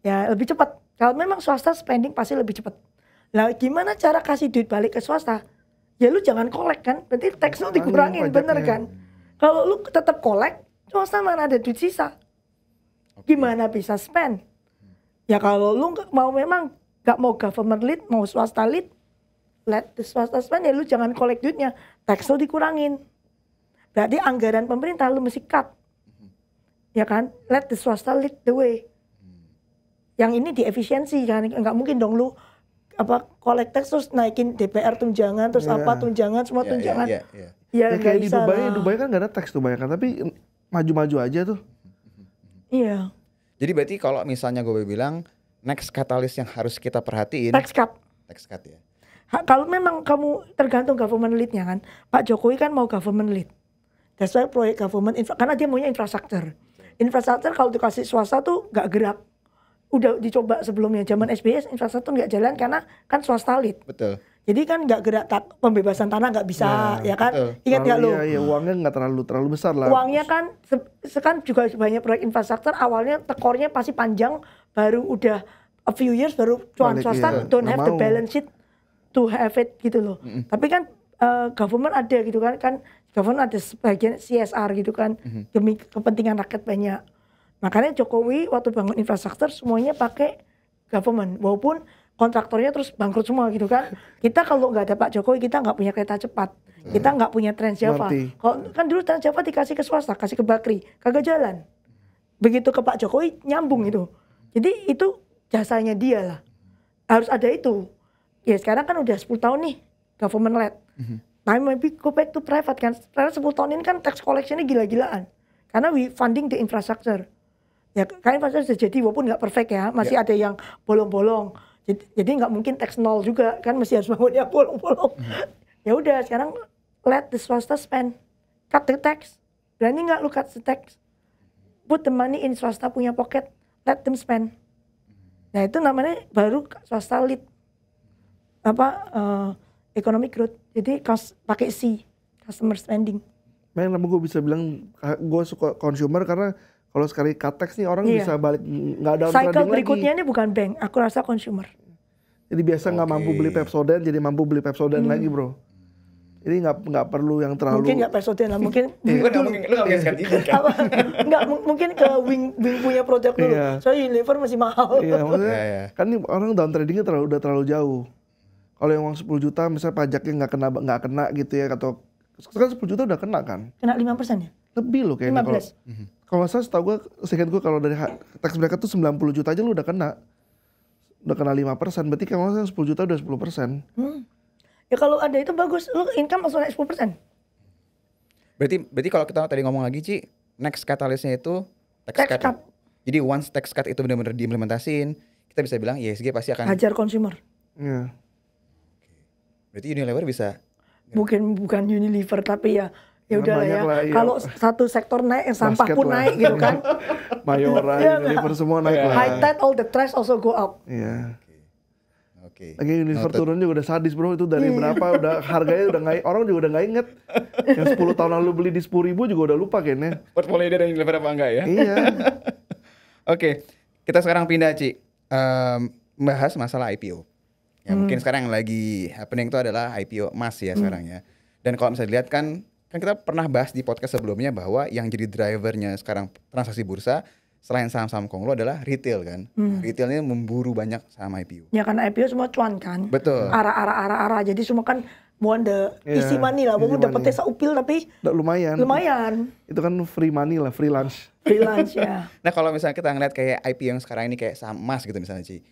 Ya lebih cepat. Kalau memang swasta spending pasti lebih cepat. Lah gimana cara kasih duit balik ke swasta? Ya lu jangan kolek kan, berarti tax lu dikurangin, bener kan? Kalau lu tetap kolek, swasta mana ada duit sisa? Gimana bisa spend? Ya kalau lu mau memang gak mau government lead, mau swasta lead, let the swasta spend, ya lu jangan kolek duitnya, tax lu dikurangin. Berarti anggaran pemerintah lu mesti cut. Ya kan? Let the swasta lead the way. Yang ini di efisiensi kan, nggak mungkin dong lu kolektor terus naikin DPR tunjangan terus tunjangan semua tunjangan. Ya kayak di Dubai kan nggak ada tax tuh banyak kan, tapi maju-maju aja tuh. Iya. Jadi berarti kalau misalnya gue bilang next catalyst yang harus kita perhatiin tax cut ya. Kalau memang kamu tergantung government lead-nya kan, Pak Jokowi kan mau government lead. That's why proyek government karena dia maunya infrastruktur. Infrastruktur kalau dikasih swasta tuh nggak gerak. Udah dicoba sebelumnya zaman SBY infrastruktur nggak jalan karena kan swasta lead. Betul. Jadi kan nggak gerak, pembebasan tanah nggak bisa, ya kan? Betul. Ingat nggak lo? Iya, uangnya nggak terlalu besar lah. Uangnya kan juga banyak proyek infrastruktur awalnya tekornya pasti panjang, baru udah a few years baru cuan swasta don't have the balance sheet to have it gitu loh. Tapi kan government ada gitu kan government ada sebagian CSR gitu kan demi kepentingan rakyat banyak. Makanya Jokowi waktu bangun infrastruktur semuanya pakai government, walaupun kontraktornya terus bangkrut semua gitu kan. Kita kalau nggak ada Pak Jokowi kita nggak punya kereta cepat, kita nggak punya Transjava. Kalau kan dulu Transjava dikasih ke swasta, kasih ke Bakri, kagak jalan. Begitu ke Pak Jokowi nyambung itu. Jadi itu jasanya dia lah. Harus ada itu. Ya sekarang kan udah 10 tahun nih government led. Nah maybe go back to private kan. Karena 10 tahun ini kan tax collection-nya gila-gilaan. Karena we funding the infrastructure. Ya kan infrastructure sudah jadi walaupun nggak perfect ya. Masih ada yang bolong-bolong. Jadi nggak mungkin tax nol juga kan, mesti harus bangunnya bolong-bolong. Ya udah sekarang let the swasta spend. Cut the tax. Berani nggak lu cut the tax? Put the money in swasta punya pocket. Let them spend. Nah itu namanya baru swasta lead. Economic growth. Jadi pakai C, customer spending. Kenapa gue bisa bilang gue suka consumer karena kalau sekali cut tax nih orang bisa balik nggak ada cycle berikutnya lagi. Ini bukan bank, aku rasa consumer. Jadi biasa nggak mampu beli Pepsodent jadi mampu beli Pepsodent lagi bro. Jadi nggak perlu yang terlalu. Mungkin nggak Pepsodent lah, mungkin. Lu nggak mungkin sekarang gigi kan? Nggak mungkin ke Wing punya produk dulu. Soalnya Unilever masih mahal. Iya maksudnya kan ini orang down tradingnya udah terlalu jauh. Kalau yang uang 10 juta misalnya pajaknya nggak kena gitu ya, atau kan 10 juta udah kena kan? Kena 5% ya? Lebih loh kayaknya. 15. Kalau saya setahu gue, seingat gue kalau dari tax mereka tuh 90 juta aja lu udah kena. Udah kena 5%, berarti kalau 10 juta udah 10%. Ya kalau ada itu bagus, lu income langsung naik 10%. Berarti kalau kita tadi ngomong lagi Ci, next catalystnya itu tax cut. Jadi once tax cut itu benar-benar diimplementasiin, kita bisa bilang ISG pasti akan hajar consumer. Iya. Berarti Unilever bisa? Bukan Unilever tapi ya udahlah ya. Iya. Kalau satu sektor naik, sampah pun naik gitu kan. Mayora, Unilever semua naik lah. High tide, all the trash also go up. Iya. Oke. Lagi Unilever turun juga udah sadis bro, itu dari berapa udah harganya udah nggak, orang juga udah nggak inget. Yang 10 tahun lalu beli di 10.000 juga udah lupa kayaknya. Portfolio dia dari Unilever apa enggak ya? Iya. Oke, kita sekarang pindah Ci, membahas masalah IPO. Ya mungkin sekarang yang lagi happening itu adalah IPO emas ya sekarang ya. Dan kalau misalnya dilihat kan kita pernah bahas di podcast sebelumnya bahwa yang jadi drivernya sekarang transaksi bursa selain saham-saham konglo adalah retail kan. Retailnya memburu banyak saham IPO. Ya karena IPO semua cuan kan. Betul. Arah. Jadi semua kan mau ada isi money lah. Walaupun dapetnya seupil tapi lumayan. Itu kan free money lah, free lunch. Free lunch ya. Nah kalau misalnya kita ngeliat kayak IPO yang sekarang ini kayak saham emas gitu misalnya Ci.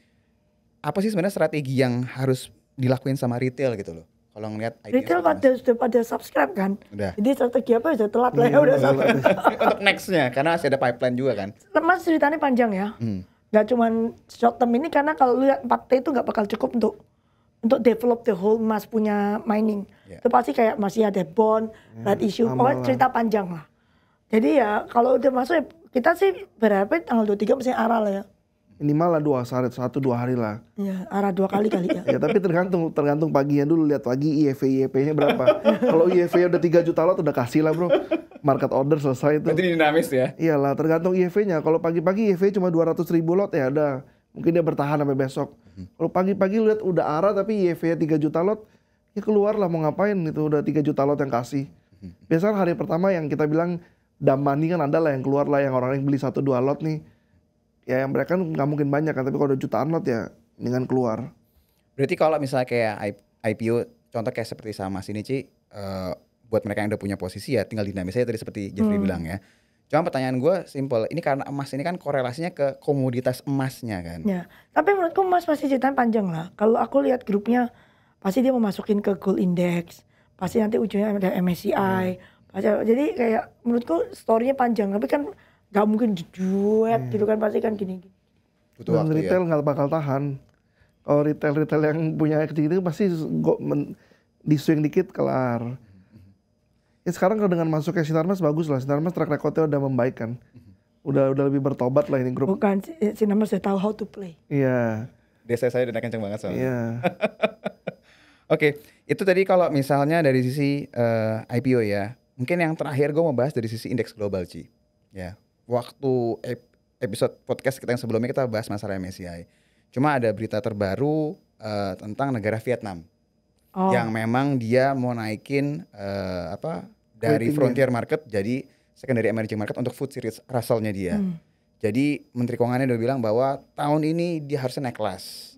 Apa sih sebenarnya strategi yang harus dilakuin sama retail gitu loh? Kalau ngeliat IPO retail sudah pada subscribe kan. Udah. Jadi strategi apa sudah telat lah ya udah subscribe. Untuk nextnya karena masih ada pipeline juga kan. Mas ceritanya panjang ya. Gak cuman short term ini karena kalau lihat 4T itu gak bakal cukup untuk untuk develop the whole emas punya mining. Itu pasti kayak masih ada bond, right issue, pokoknya cerita panjang lah. Jadi ya kalau udah masuk ya, kita sih berharap tanggal 23 mesti arah lah ya. Minimal lah 1-2 hari lah. Ya, arah 2 kali kali ya. Ya tapi tergantung paginya dulu, lihat pagi IEV-nya berapa. Kalau IEV udah 3 juta lot udah kasih lah bro. Market order selesai itu. Berarti dinamis ya? Iyalah tergantung IEV-nya. Kalau pagi-pagi IEV cuma 200.000 lot ya udah. Mungkin dia bertahan sampai besok. Kalau pagi-pagi lihat udah arah tapi IEV-nya 3 juta lot, ya keluar lah mau ngapain gitu, udah 3 juta lot yang kasih. Biasanya hari pertama yang kita bilang dump money kan ada lah yang keluar lah, yang orang yang beli 1-2 lot nih. Ya yang mereka nggak mungkin banyak kan, tapi kalau udah jutaan lot ya dengan keluar. Berarti kalau misalnya kayak IPO, contoh kayak seperti sama sini Ci, buat mereka yang udah punya posisi ya tinggal dinamis aja tadi seperti Jeffrey bilang ya. Cuma pertanyaan gue simple, ini karena emas ini kan korelasinya ke komoditas emasnya kan. Ya, tapi menurutku emas masih ceritanya panjang lah. Kalau aku lihat grupnya, pasti dia mau masukin ke gold index, pasti nanti ujungnya ada MSCI. Jadi kayak menurutku story-nya panjang, tapi kan gak mungkin jejuet gitu kan, pasti kan gini-gini. Butuh waktu retail ya. nggak bakal tahan. Kalau retail yang punya kecil itu pasti di swing dikit kelar. Ya sekarang kalau dengan masuknya Sinarmas bagus lah. Sinarmas track recordnya udah membaik kan. Udah lebih bertobat lah ini grup. Bukan, Sinarmas sudah tahu how to play. Iya. Desa saya udah kenceng banget soalnya. Iya. Oke, itu tadi kalau misalnya dari sisi IPO ya. Mungkin yang terakhir gue mau bahas dari sisi indeks global Ci. Ya, waktu episode podcast kita yang sebelumnya kita bahas masalah MSCI. Cuma ada berita terbaru tentang negara Vietnam. Yang memang dia mau naikin dari frontier market jadi secondary emerging market untuk FTSE Russell-nya dia. Jadi Menteri Keuangannya udah bilang bahwa tahun ini dia harusnya naik kelas.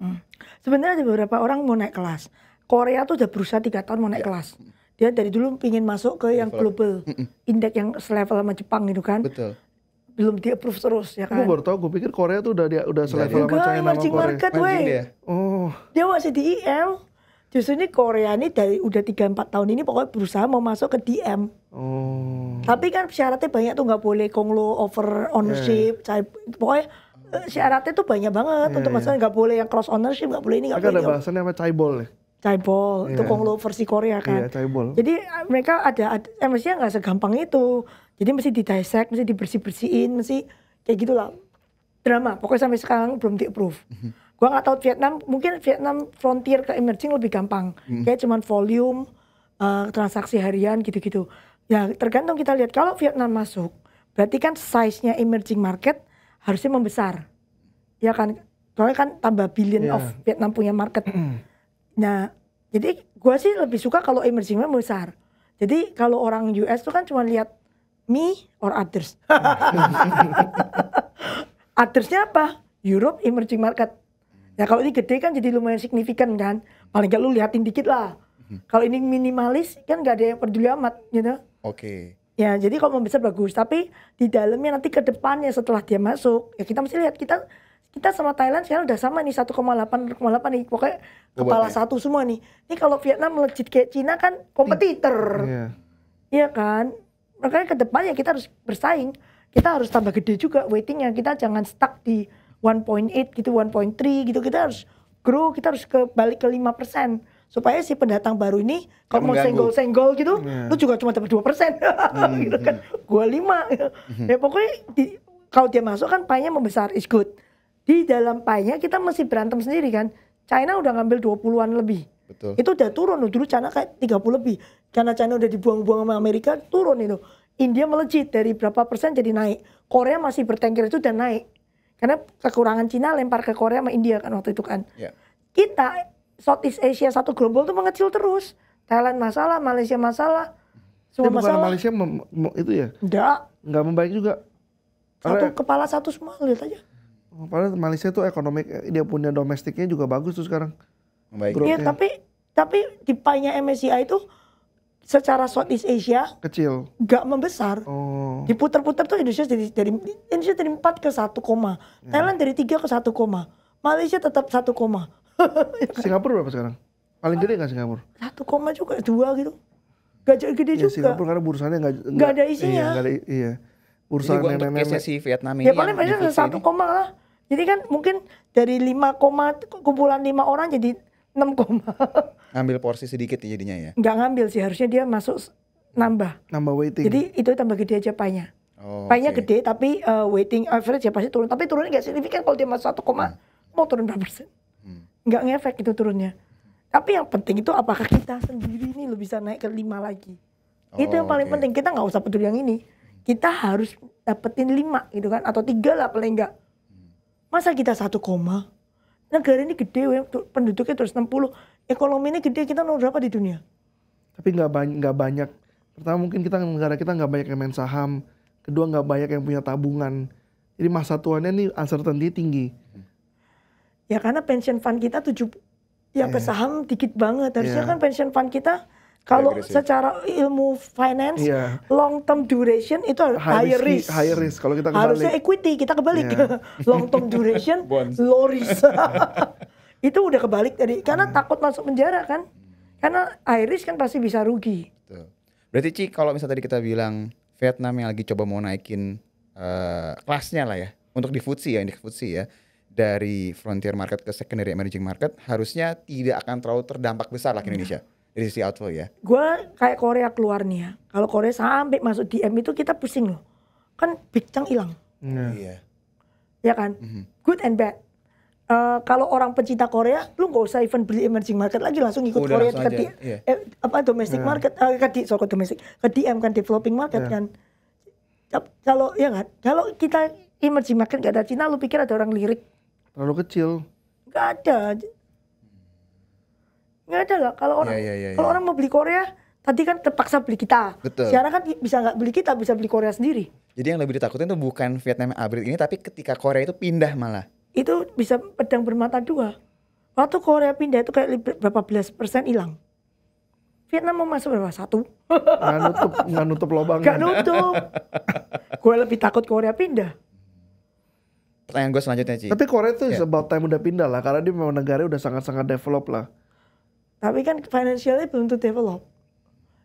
Sebenarnya ada beberapa orang mau naik kelas. Korea tuh udah berusaha 3 tahun mau naik kelas. Dia dari dulu pingin masuk ke yang global, indeks yang selevel sama Jepang gitu kan. Betul. Belum di approve terus ya kan. Gue baru tau, gue pikir Korea tuh udah selevel sama China sama emerging Korea. market weh. Oh. Dia masih di IM. Justru ini Korea ini dari udah 3-4 tahun ini pokoknya berusaha mau masuk ke DM. Oh. Tapi kan syaratnya banyak tuh, nggak boleh konglo over ownership. Pokoknya syaratnya tuh banyak banget untuk masalah nggak boleh yang cross ownership, nggak boleh ini, nggak boleh. Ada bahasannya apa caibol ya? Caibol, itu konglo versi Korea kan. Iya, caibol. Jadi mereka ada mestinya nggak segampang itu. Jadi mesti didissect, mesti dibersih-bersihin, mesti kayak gitulah. Drama, pokoknya sampai sekarang belum di-approve. Gua nggak tahu Vietnam, mungkin Vietnam frontier ke emerging lebih gampang. Kayak cuman volume, transaksi harian gitu-gitu. Ya tergantung kita lihat, kalau Vietnam masuk, berarti kan size-nya emerging market harusnya membesar. Ya kan, soalnya kan tambah billion of Vietnam punya market. Nah, jadi gua sih lebih suka kalau emerging market besar. Jadi kalau orang US tuh kan cuma lihat me or others. Others-nya apa? Europe emerging market. Ya kalau ini gede kan jadi lumayan signifikan kan. Paling gak lu liatin dikit lah. Kalau ini minimalis kan gak ada yang peduli amat gitu. Oke. Ya jadi kalau membesar bagus. Tapi di dalamnya nanti ke depannya setelah dia masuk. Ya kita mesti lihat. Kita sama Thailand sekarang udah sama nih 1,8 nih. Pokoknya kepala satu semua nih. Ini kalau Vietnam melejit kayak Cina kan kompetitor. Iya kan. Makanya ke depannya kita harus bersaing. Kita harus tambah gede juga weightingnya. Kita jangan stuck di 1.8 gitu, 1.3 gitu. Kita harus grow, kita harus balik ke 5%. Supaya si pendatang baru ini kalau mau senggol-senggol gitu, lu juga cuma dapat 2%. Gitu kan. Gua 5. Ya pokoknya kalau dia masuk kan pie-nya membesar, is good. Di dalam pie-nya kita mesti berantem sendiri kan. China udah ngambil 20-an lebih. Betul. Itu udah turun, dulu China kayak 30 lebih. Karena China udah dibuang-buang sama Amerika, turun itu. India melejit dari berapa persen jadi naik. Korea masih bertengger itu dan naik. Karena kekurangan Cina lempar ke Korea sama India kan waktu itu kan. Kita Southeast Asia satu gerombol tuh mengecil terus. Thailand masalah, Malaysia masalah. Semua masalah. Malaysia itu ya? Enggak membaik juga. Kepala satu semua, lihat aja. Padahal Malaysia tuh ekonomi, dia punya domestiknya juga bagus tuh sekarang. Membaik. Iya, tapi di pie-nya MSCI itu secara Southeast Asia kecil, nggak membesar. Diputar-putar tuh Indonesia dari 4 ke 1, Thailand dari 3 ke 1, Malaysia tetap 1, Singapura berapa sekarang? Paling gede nggak Singapura? 1, juga 2 gitu. Gak gede juga. Singapura karena bursannya nggak ada isinya. Iya. Bursa nenek-nenek si Vietnam ini. Ya paling banyak 1, lah. Jadi kan mungkin dari 5, kumpulan 5 orang jadi 6 koma. Ngambil porsi sedikit jadinya ya. Nggak ngambil sih, harusnya dia masuk nambah. Nambah weighting. Jadi itu tambah gede aja pie-nya. Oh, Pie-nya oke. gede tapi weighting average ya pasti turun. Tapi turunnya nggak signifikan kalau dia masuk 1 koma. Mau turun berapa persen? Nggak ngefek itu turunnya. Tapi yang penting itu apakah kita sendiri nih lo bisa naik ke 5 lagi. Itu yang paling oke. penting. Kita nggak usah peduli yang ini. Kita harus dapetin 5 gitu kan. Atau 3 lah paling nggak. Masa kita 1 koma? Negara ini gede, penduduknya terus 60. Ekonomi ini gede, kita nomor berapa di dunia? Tapi nggak banyak. Pertama mungkin negara kita nggak banyak yang main saham. Kedua nggak banyak yang punya tabungan. Jadi masa tuanya nih uncertainty tinggi. Ya karena pension fund kita yang ke saham dikit banget. Harusnya Iya. kan pension fund kita kalau Agresif. secara ilmu finance, Iya. long term duration itu higher risk. High risk kalau kita Harusnya kebalik. equity, kita kebalik. Iya. Long term duration, Bonds. low risk. Itu udah kebalik tadi. Karena takut masuk penjara kan. Karena high risk kan pasti bisa rugi. Tuh. Berarti Ci, kalau misalnya tadi kita bilang Vietnam yang lagi coba mau naikin kelasnya lah ya, untuk di FTSE ya, indeks FTSE ya, dari frontier market ke secondary emerging market, harusnya tidak akan terlalu terdampak besar lah ke Indonesia dari sisi outflow ya. Gue kayak Korea keluar nih ya. Kalau Korea sampai masuk DM itu kita pusing loh. Kan big chunk hilang. Iya. Ya kan? Good and bad. Kalau orang pencinta Korea, lu nggak usah even beli emerging market lagi, langsung ikut Udah Korea langsung ke aja, iya. domestic market, ke DM kan developing market kan. Kalau ya kan, kalau kita emerging market gak ada Cina, lu pikir ada orang lirik? Terlalu kecil. Nggak ada, nggak ada lah. Kalau orang Iya. kalau orang mau beli Korea, tadi kan terpaksa beli kita. Betul. Sekarang kan bisa nggak beli kita, bisa beli Korea sendiri. Jadi yang lebih ditakutin tuh bukan Vietnam yang upgrade ini, tapi ketika Korea itu pindah malah. Itu bisa pedang bermata dua. Waktu Korea pindah itu kayak berapa belas persen hilang. Vietnam mau masuk berapa? 1. Nggak nutup lubangnya. Gak nutup. Gue lebih takut Korea pindah. Pertanyaan gue selanjutnya Ci. Tapi Korea tuh Iya. about time udah pindah lah, karena dia memang negaranya udah sangat-sangat develop lah. Tapi kan financialnya belum tuh develop.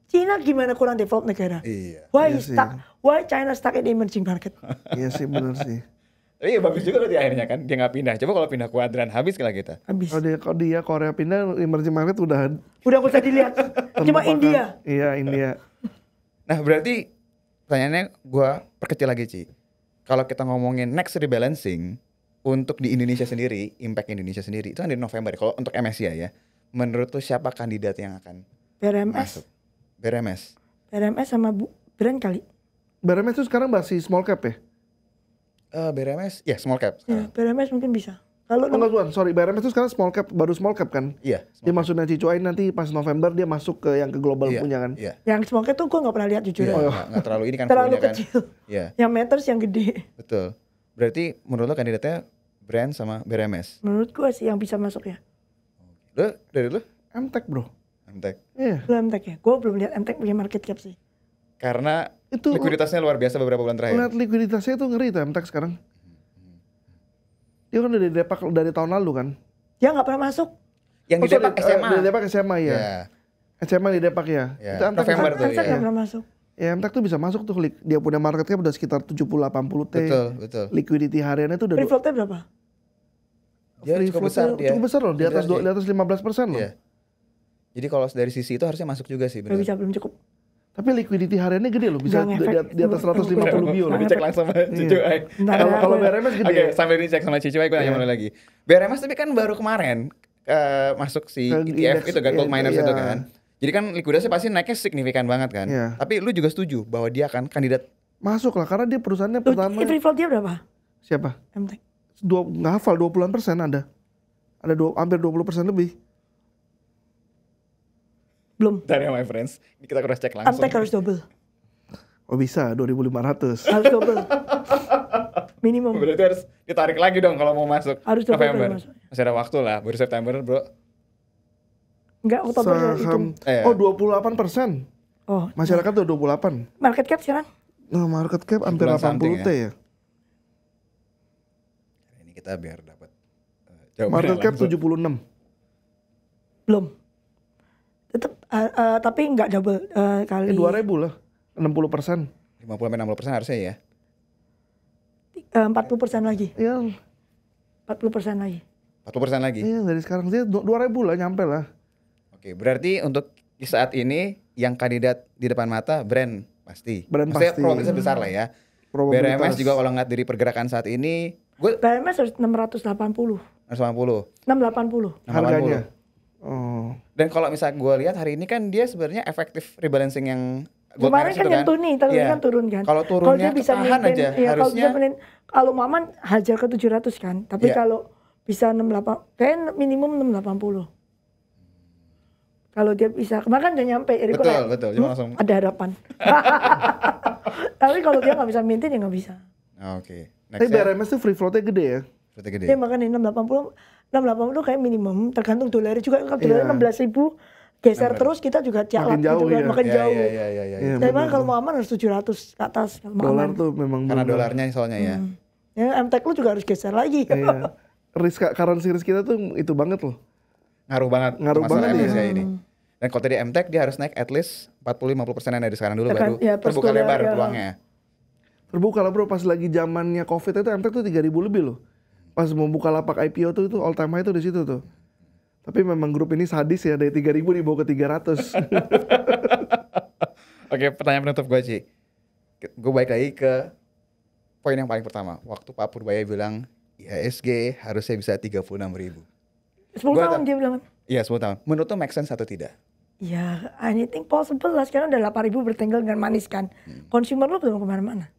Cina gimana kurang develop negara? Iya. Why Iya sih. Why China stuck in the emerging market? Iya sih bener sih. Tapi ya bagus juga loh di akhirnya kan, dia nggak pindah. Coba kalau pindah kuadran, habis lah kita. Habis. Kalau dia Korea pindah, emerging market udah Udah gak usah dilihat. Cuma terlupakan. India. Iya India. Nah berarti pertanyaannya gue perkecil lagi Ci. Kalau kita ngomongin next rebalancing untuk di Indonesia sendiri, impact Indonesia sendiri, itu kan di November. Kalau untuk MSCI ya, menurut lu siapa kandidat yang akan BRMS. masuk? BRMS. BRMS sama Brand kali. BRMS itu sekarang masih small cap ya? BRMS, ya small cap. Ya, BRMS mungkin bisa. Kalau Oh enggak Tuan, sorry, BRMS itu sekarang small cap, baru small cap kan? Iya. Dia masuknya Cicuain nanti pas November dia masuk ke yang ke global Iya, punya kan? Iya. yang small cap tuh gue gak pernah lihat jujur. Iya, ya. nggak terlalu ini kan Terlalu flow-nya kan. kecil. Iya, Yang matters yang gede. betul. Berarti menurut lo kandidatnya Brand sama BRMS. Menurut gue sih yang bisa masuk ya. Lo dari lo? MTech bro. MTech. Iya. Lu MTech ya. Gue belum lihat MTech punya market cap sih. Karena Itu likuiditasnya luar biasa beberapa bulan terakhir. lihat likuiditasnya itu ngeri tuh MTech sekarang. Dia kan udah didepak dari tahun lalu kan? Dia gak pernah masuk. Yang di Depak SMA. Di Depak SMA ya. Iya. SMA di Depak ya. Iya. Itu MTech November bisa- tuh, Masa iya. gak pernah masuk? Ya MTech tuh bisa masuk tuh. Dia punya market cap udah sekitar 70-80 T. Betul. Liquidity hariannya tuh udah Free floatnya berapa? Dia free cukup floatnya besar dia. cukup besar loh, di atas Iya. di atas 15% loh. Iya. Jadi kalau dari sisi itu harusnya masuk juga sih Gak benar. bisa, belum cukup. Tapi liquidity hariannya gede loh, bisa Nggak ngefek. di atas 150 bio loh. Nggak Dicek langsung sama Cicu Ai. Bentar Kalau ya, kalau aku- BRMS gede. Oke, sambil dicek sama Cicu Ai gue nanya Iya. mulai lagi. BRMS tapi kan baru kemarin masuk si Ke ETF indeks, itu kan, gold iya, miners iya. itu kan. Jadi kan likuiditasnya pasti naiknya signifikan banget kan. Iya. Tapi lu juga setuju bahwa dia akan kandidat. Masuk lah karena dia perusahaannya Tuh, pertama free float dia berapa? siapa? MTech. Nggak hafal 20% ada. Ada hampir 20% lebih. Belum. Dari my friends. Ini kita cross check langsung. MTech harus double. Oh bisa 2.500. Harus double. Minimum. Berarti harus ditarik lagi dong kalau mau masuk Harus double November. baru masuk. Masih ada waktu lah, baru September bro. Enggak, Oktober itu. Saham. Iya. Oh 28%. Oh, Masyarakat tuh 28. market cap sekarang? Nah market cap hampir 90 something 80 T ya. Ini kita biar dapat jawabannya Market cap langsung. 76. Belum. Tetap, tapi nggak double kali. 2.000 lah. 60%. 50-60% harusnya ya. 40% lagi. Ya 40% lagi. 40% lagi. Iya dari sekarang sih 2.000 lah nyampe lah. Oke, berarti untuk saat ini yang kandidat di depan mata brand pasti. Brand Maksudnya pasti. probabilitas besar lah ya. Probabilitas. BRMS juga kalau ngeliat dari pergerakan saat ini, gue BMS harus 680. 180. 680. Harganya. Oh. Dan kalau misalnya gue lihat hari ini kan dia sebenarnya efektif rebalancing yang gold Kemarin minus kan itu yang turun nih, tapi Iya. kan turun kan. Kalau turunnya dia bisa ketahan maintain, aja, ya, harusnya. kalau Maman hajar ke 700 kan. Tapi Iya. kalau bisa 68, kayak minimum 680. Kalau dia bisa, kemarin kan udah nyampe. Jadi gua kayak, Betul, cuma langsung. ada harapan. Tapi kalau dia nggak bisa maintain ya nggak bisa. Oke. Tapi Next ya. BRMS tuh free floatnya gede ya. Berarti gede. Dia makanya 680 kayak minimum, tergantung dolarnya juga. Kalau Iya. dolarnya 16.000 geser terus kita juga jalan Makin jauh, gitu kan, iya. makin jauh. Iya. Iya, Tapi benar kalau tuh. mau aman harus 700 ke atas. Kalau mau Dolar aman. tuh memang Karena bener. dolarnya soalnya ya. Ya, MTEK lu juga harus geser lagi. Iya. Currency risk kita tuh itu banget loh. Ngaruh banget. Ngaruh untuk masalah banget, Indonesia iya. ini. Dan kalau tadi MTEK dia harus naik at least 40-50% dari sekarang dulu Tekan, baru ya, per terbuka sekolah, lebar ya. peluangnya. Terbuka lah bro, pas lagi zamannya Covid itu MTEK tuh 3.000 lebih loh. Pas mau buka lapak IPO tuh itu all time high tuh di situ tuh. Tapi memang grup ini sadis ya, dari 3.000 dibawa ke 300. Oke, pertanyaan penutup gue Ci. Gue balik lagi ke poin yang paling pertama. Waktu Pak Purbaya bilang IHSG harusnya bisa 36.000. 10 Gua tahun dia bilang. Iya 10 tahun. Menurut lo make sense atau tidak? Ya, anything possible lah. Sekarang udah 8.000 bertengger dengan manis kan. Consumer lu belum kemana-mana.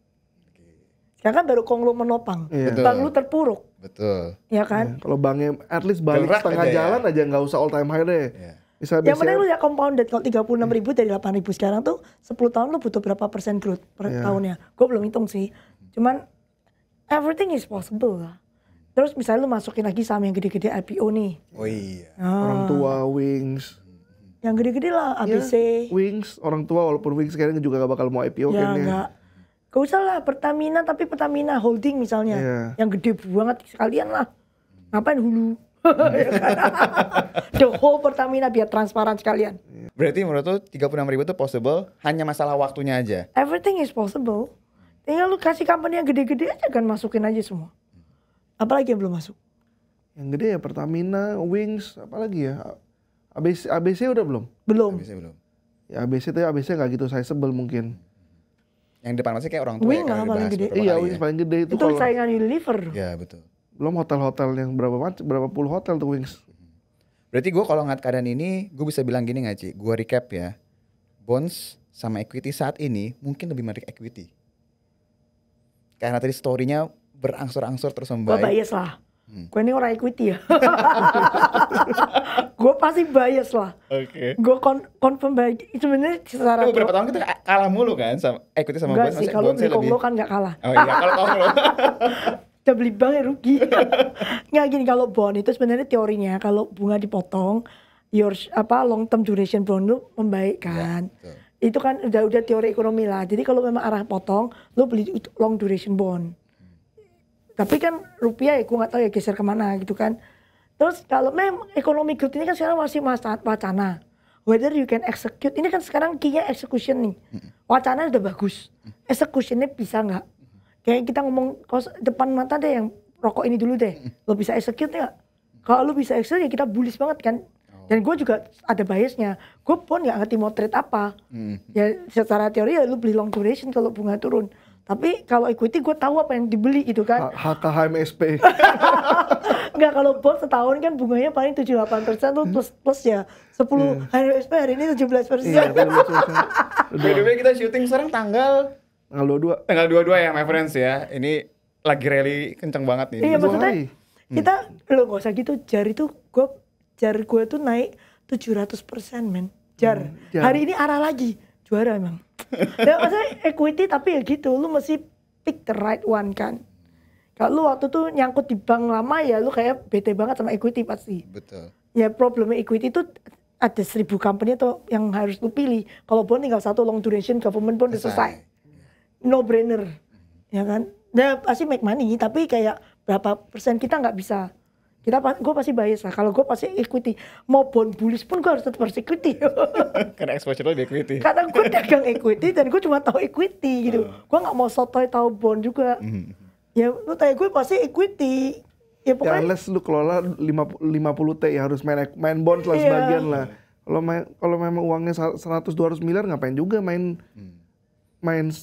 Sekarang kan baru Konglo menopang. Iya. Betul. Bank lu terpuruk. Betul. Ya kan? Kalau banknya at least balik Gerak setengah aja ya. jalan aja nggak usah all time high deh. Iya. Bisa Yang penting lu bisa. ya compounded. Kalau 36.000 dari 8.000 sekarang tuh 10 tahun lu butuh berapa persen growth per tahunnya. Gue belum hitung sih. Cuman everything is possible lah. Terus misalnya lu masukin lagi saham yang gede-gede IPO nih. Oh iya. Orang tua Wings. Yang gede-gede lah ABC. Ya, Wings orang tua walaupun Wings sekarang juga gak bakal mau IPO Ya kayaknya. enggak. Gak usah lah Pertamina, tapi Pertamina Holding misalnya. Iya. Yang gede banget sekalian lah. Ngapain hulu? Ya kan? The whole Pertamina biar transparan sekalian. Berarti menurut lo 36.000 itu possible hanya masalah waktunya aja. Everything is possible. Tinggal lu kasih company yang gede-gede aja kan, masukin aja semua. Apalagi yang belum masuk? Yang gede ya Pertamina, Wings, apalagi ya? ABC udah belum? Belum. Bisa belum? Ya ABC nggak gitu sizable mungkin. Yang depan masih kayak orang tua Wing ya, lah kalau paling dibahas gede. beberapa Iya kali Wings ya. paling gede itu Itu kalau saingan Unilever. Ya betul. belum hotel-hotel yang berapa puluh hotel tuh Wings. Berarti gue kalau ngeliat keadaan ini, gue bisa bilang gini gak Ci? Gue recap ya. Bonds sama equity saat ini mungkin lebih menarik equity. Karena tadi story-nya berangsur-angsur terus Gue membaik. bias lah. Gue ini orang equity ya. Gue pasti bias lah. Oke. Gue confirm baik. Sebenarnya secara Beberapa tahun kita kalah mulu kan sama equity sama enggak bonds. sih, Maksudnya kalau bondsnya beli Konglo kan nggak kalah. Oh iya, kalau Konglo. Udah beli bank ya rugi. Nggak gini, kalau bond itu sebenarnya teorinya kalau bunga dipotong, long term duration bond lu membaik kan. betul. Itu kan udah teori ekonomi lah. Jadi kalau memang arah potong, lu beli long duration bond. Tapi kan rupiah ya gue nggak tahu ya geser kemana gitu kan. Terus kalau memang ekonomi growth ini kan sekarang masih wacana. Whether you can execute, ini kan sekarang key-nya execution nih. Wacana udah bagus, executionnya bisa nggak? Kayak kita ngomong depan mata deh yang rokok ini dulu deh. Lo bisa execute nggak? Kalau lo bisa execute ya kita bullish banget kan. Dan gue juga ada biasnya. Gue pun nggak ngerti mau trade apa. Ya secara teori ya lo beli long duration kalau bunga turun. Tapi kalau equity gue tahu apa yang dibeli gitu kan. HKHMSP. Enggak, kalau bond setahun kan bunganya paling 7-8% tuh plus ya 10. HMSP hari ini 17%. Iya, By the way kita syuting sekarang tanggal Tanggal 22. 22 ya my friends ya. Ini lagi rally kenceng banget nih. Iya, Dua maksudnya hari. kita lo gak usah gitu, jari gue tuh naik 700% men. Jar. jar. Hari ini arah lagi. Juara emang. Ya maksudnya equity tapi ya gitu, lu mesti pick the right one kan. Kalau lu waktu tuh nyangkut di bank lama ya lu kayak bete banget sama equity pasti. Betul. Ya problemnya equity itu ada 1.000 company tuh yang harus lu pilih. Kalau bond tinggal satu long duration government bond udah selesai. No brainer. Ya kan? Dia pasti make money tapi kayak berapa persen kita nggak bisa. Gue pasti bias lah. Kalau gue pasti equity. Mau bond bullish pun gue harus tetap harus equity. Karena exposure lo di equity. Karena gue dagang equity dan gue cuma tahu equity gitu. Gue nggak mau sotoy tahu bond juga. Ya lu tanya gue pasti equity. Ya Ya pokoknya unless lu kelola 50 T ya harus main bonds lah Iya. sebagian lah. Kalau memang uangnya 100-200 miliar ngapain juga main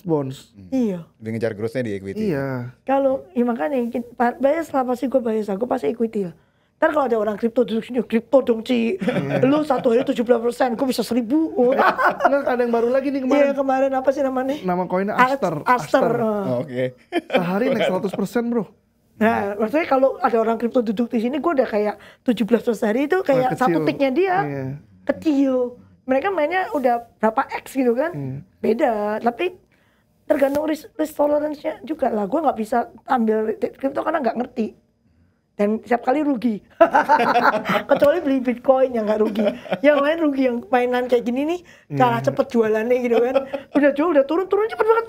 bonds. iya. Lebih ngejar growth-nya di equity. Iya. Kalau ya makanya bayar setelah pasti gue bayar gue pasti equity lah. Ntar kalau ada orang kripto dong Ci, lu satu hari 17%, gue bisa 1.000. Nggak, ada yang baru lagi nih Iya kemarin. kemarin apa sih namanya? Nama koinnya Aster. Aster. Oh, oke. Sehari naik 100% bro. Nah, maksudnya kalau ada orang kripto duduk di sini, gue udah kayak 17 hari itu kayak Kecil. satu tiknya dia Iya. kecil. Mereka mainnya udah berapa X gitu kan? Beda, tapi tergantung risk tolerance-nya juga lah. Gue nggak bisa ambil kripto karena nggak ngerti. Dan setiap kali rugi. Kecuali beli Bitcoin yang nggak rugi. Yang lain rugi, yang mainan kayak gini nih, kalah cepet jualannya gitu kan. Udah jual, udah turun cepet banget.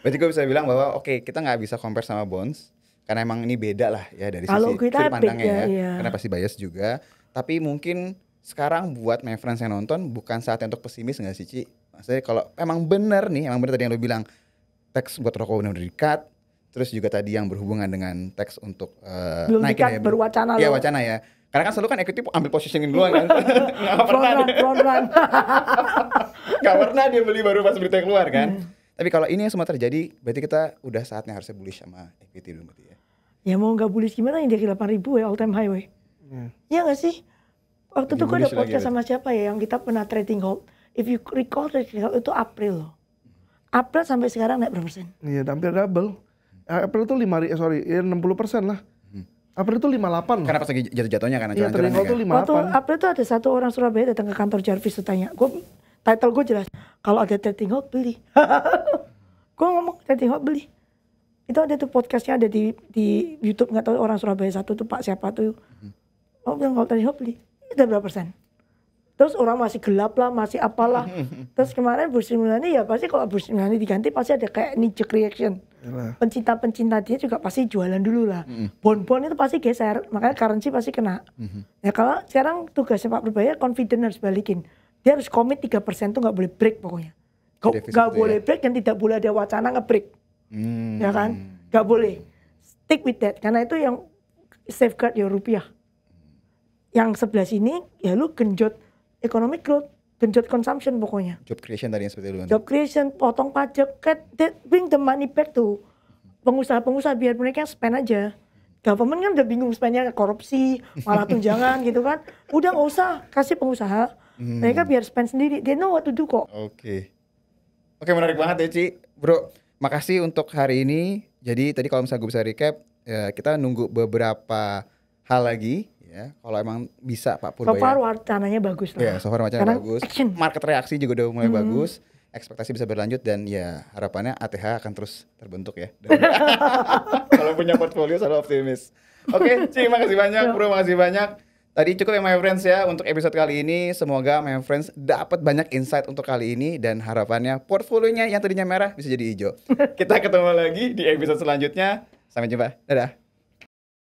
Berarti gue bisa bilang bahwa oke, kita nggak bisa compare sama bonds karena emang ini beda lah ya dari Kalau sisi kita sudut pandangnya beda, ya. iya. Karena pasti bias juga. Tapi mungkin sekarang buat my friends yang nonton bukan saatnya untuk pesimis nggak sih Ci? Maksudnya kalau emang bener tadi yang lo bilang teks buat rokok udah di-cut, terus juga tadi yang berhubungan dengan teks untuk Belum naikin di-cut, baru wacana Iya lo. wacana ya. Karena kan selalu kan equity ambil positioning duluan kan. Nggak pernah Front run. Gak pernah dia beli baru pas berita keluar kan. Tapi kalau ini yang semua terjadi, berarti kita udah saatnya harusnya bullish sama equity dulu berarti ya. Ya mau nggak bullish gimana yang dari 8.000 ya all time high we. Iya nggak sih? Waktu itu gue ada bullish lagi podcast sama siapa ya yang kita pernah trading hold. If you recall trading hold itu April loh. April sampai sekarang naik berapa persen? Iya, hampir double. April tuh 60% lah. April tuh 58 Karena pas lagi jatuh-jatuhnya kan Iya, trading hold tuh Waktu 58. April tuh ada satu orang Surabaya datang ke kantor Jarvis tuh tanya, title gue jelas, kalau ada trading hold beli. Gue ngomong trading hold beli. Itu ada tuh podcastnya ada di YouTube, nggak tahu orang Surabaya satu tuh Pak siapa tuh. Oh bilang kalau trading hold beli, itu berapa persen? Terus orang masih gelap lah, masih apalah. Terus kemarin Bruce Milani ya pasti kalau Bruce Milani diganti pasti ada kayak knee-jerk reaction. Yalah. Pencinta dia juga pasti jualan dulu lah. Bond-bond itu pasti geser, makanya currency pasti kena. Ya kalau sekarang tugasnya Pak Purbaya confident harus balikin. Dia harus komit 3% tuh nggak boleh break pokoknya. Defisit Nggak itu boleh ya? break dan tidak boleh ada wacana nge-break. Ya kan? Nggak boleh. Stick with that, karena itu yang safeguard your rupiah. Yang sebelah sini ya lu genjot economic growth, genjot consumption pokoknya. Job creation tadi yang seperti dulu. Job creation, potong pajak, that bring the money back to pengusaha-pengusaha biar mereka spend aja. Government kan udah bingung spendnya korupsi, malah tunjangan gitu kan. Udah nggak usah, kasih pengusaha. Mereka biar spend sendiri, they know what to do kok. Oke, menarik banget ya Ci. Bro, makasih untuk hari ini. Jadi tadi kalau misalnya gue bisa recap, ya, kita nunggu beberapa hal lagi. Ya, kalau emang bisa Pak So far Purbaya. wacananya bagus lah. Ya, so far macamnya Sekarang bagus. action. Market reaksi juga udah mulai bagus. Ekspektasi bisa berlanjut dan ya harapannya ATH akan terus terbentuk ya. Kalau punya portfolio selalu optimis. Oke, Ci, makasih banyak Bro, makasih banyak. Tadi cukup ya my friends ya untuk episode kali ini. Semoga my friends dapat banyak insight untuk kali ini dan harapannya portfolionya yang tadinya merah bisa jadi hijau. Kita ketemu lagi di episode selanjutnya. Sampai jumpa. Dadah.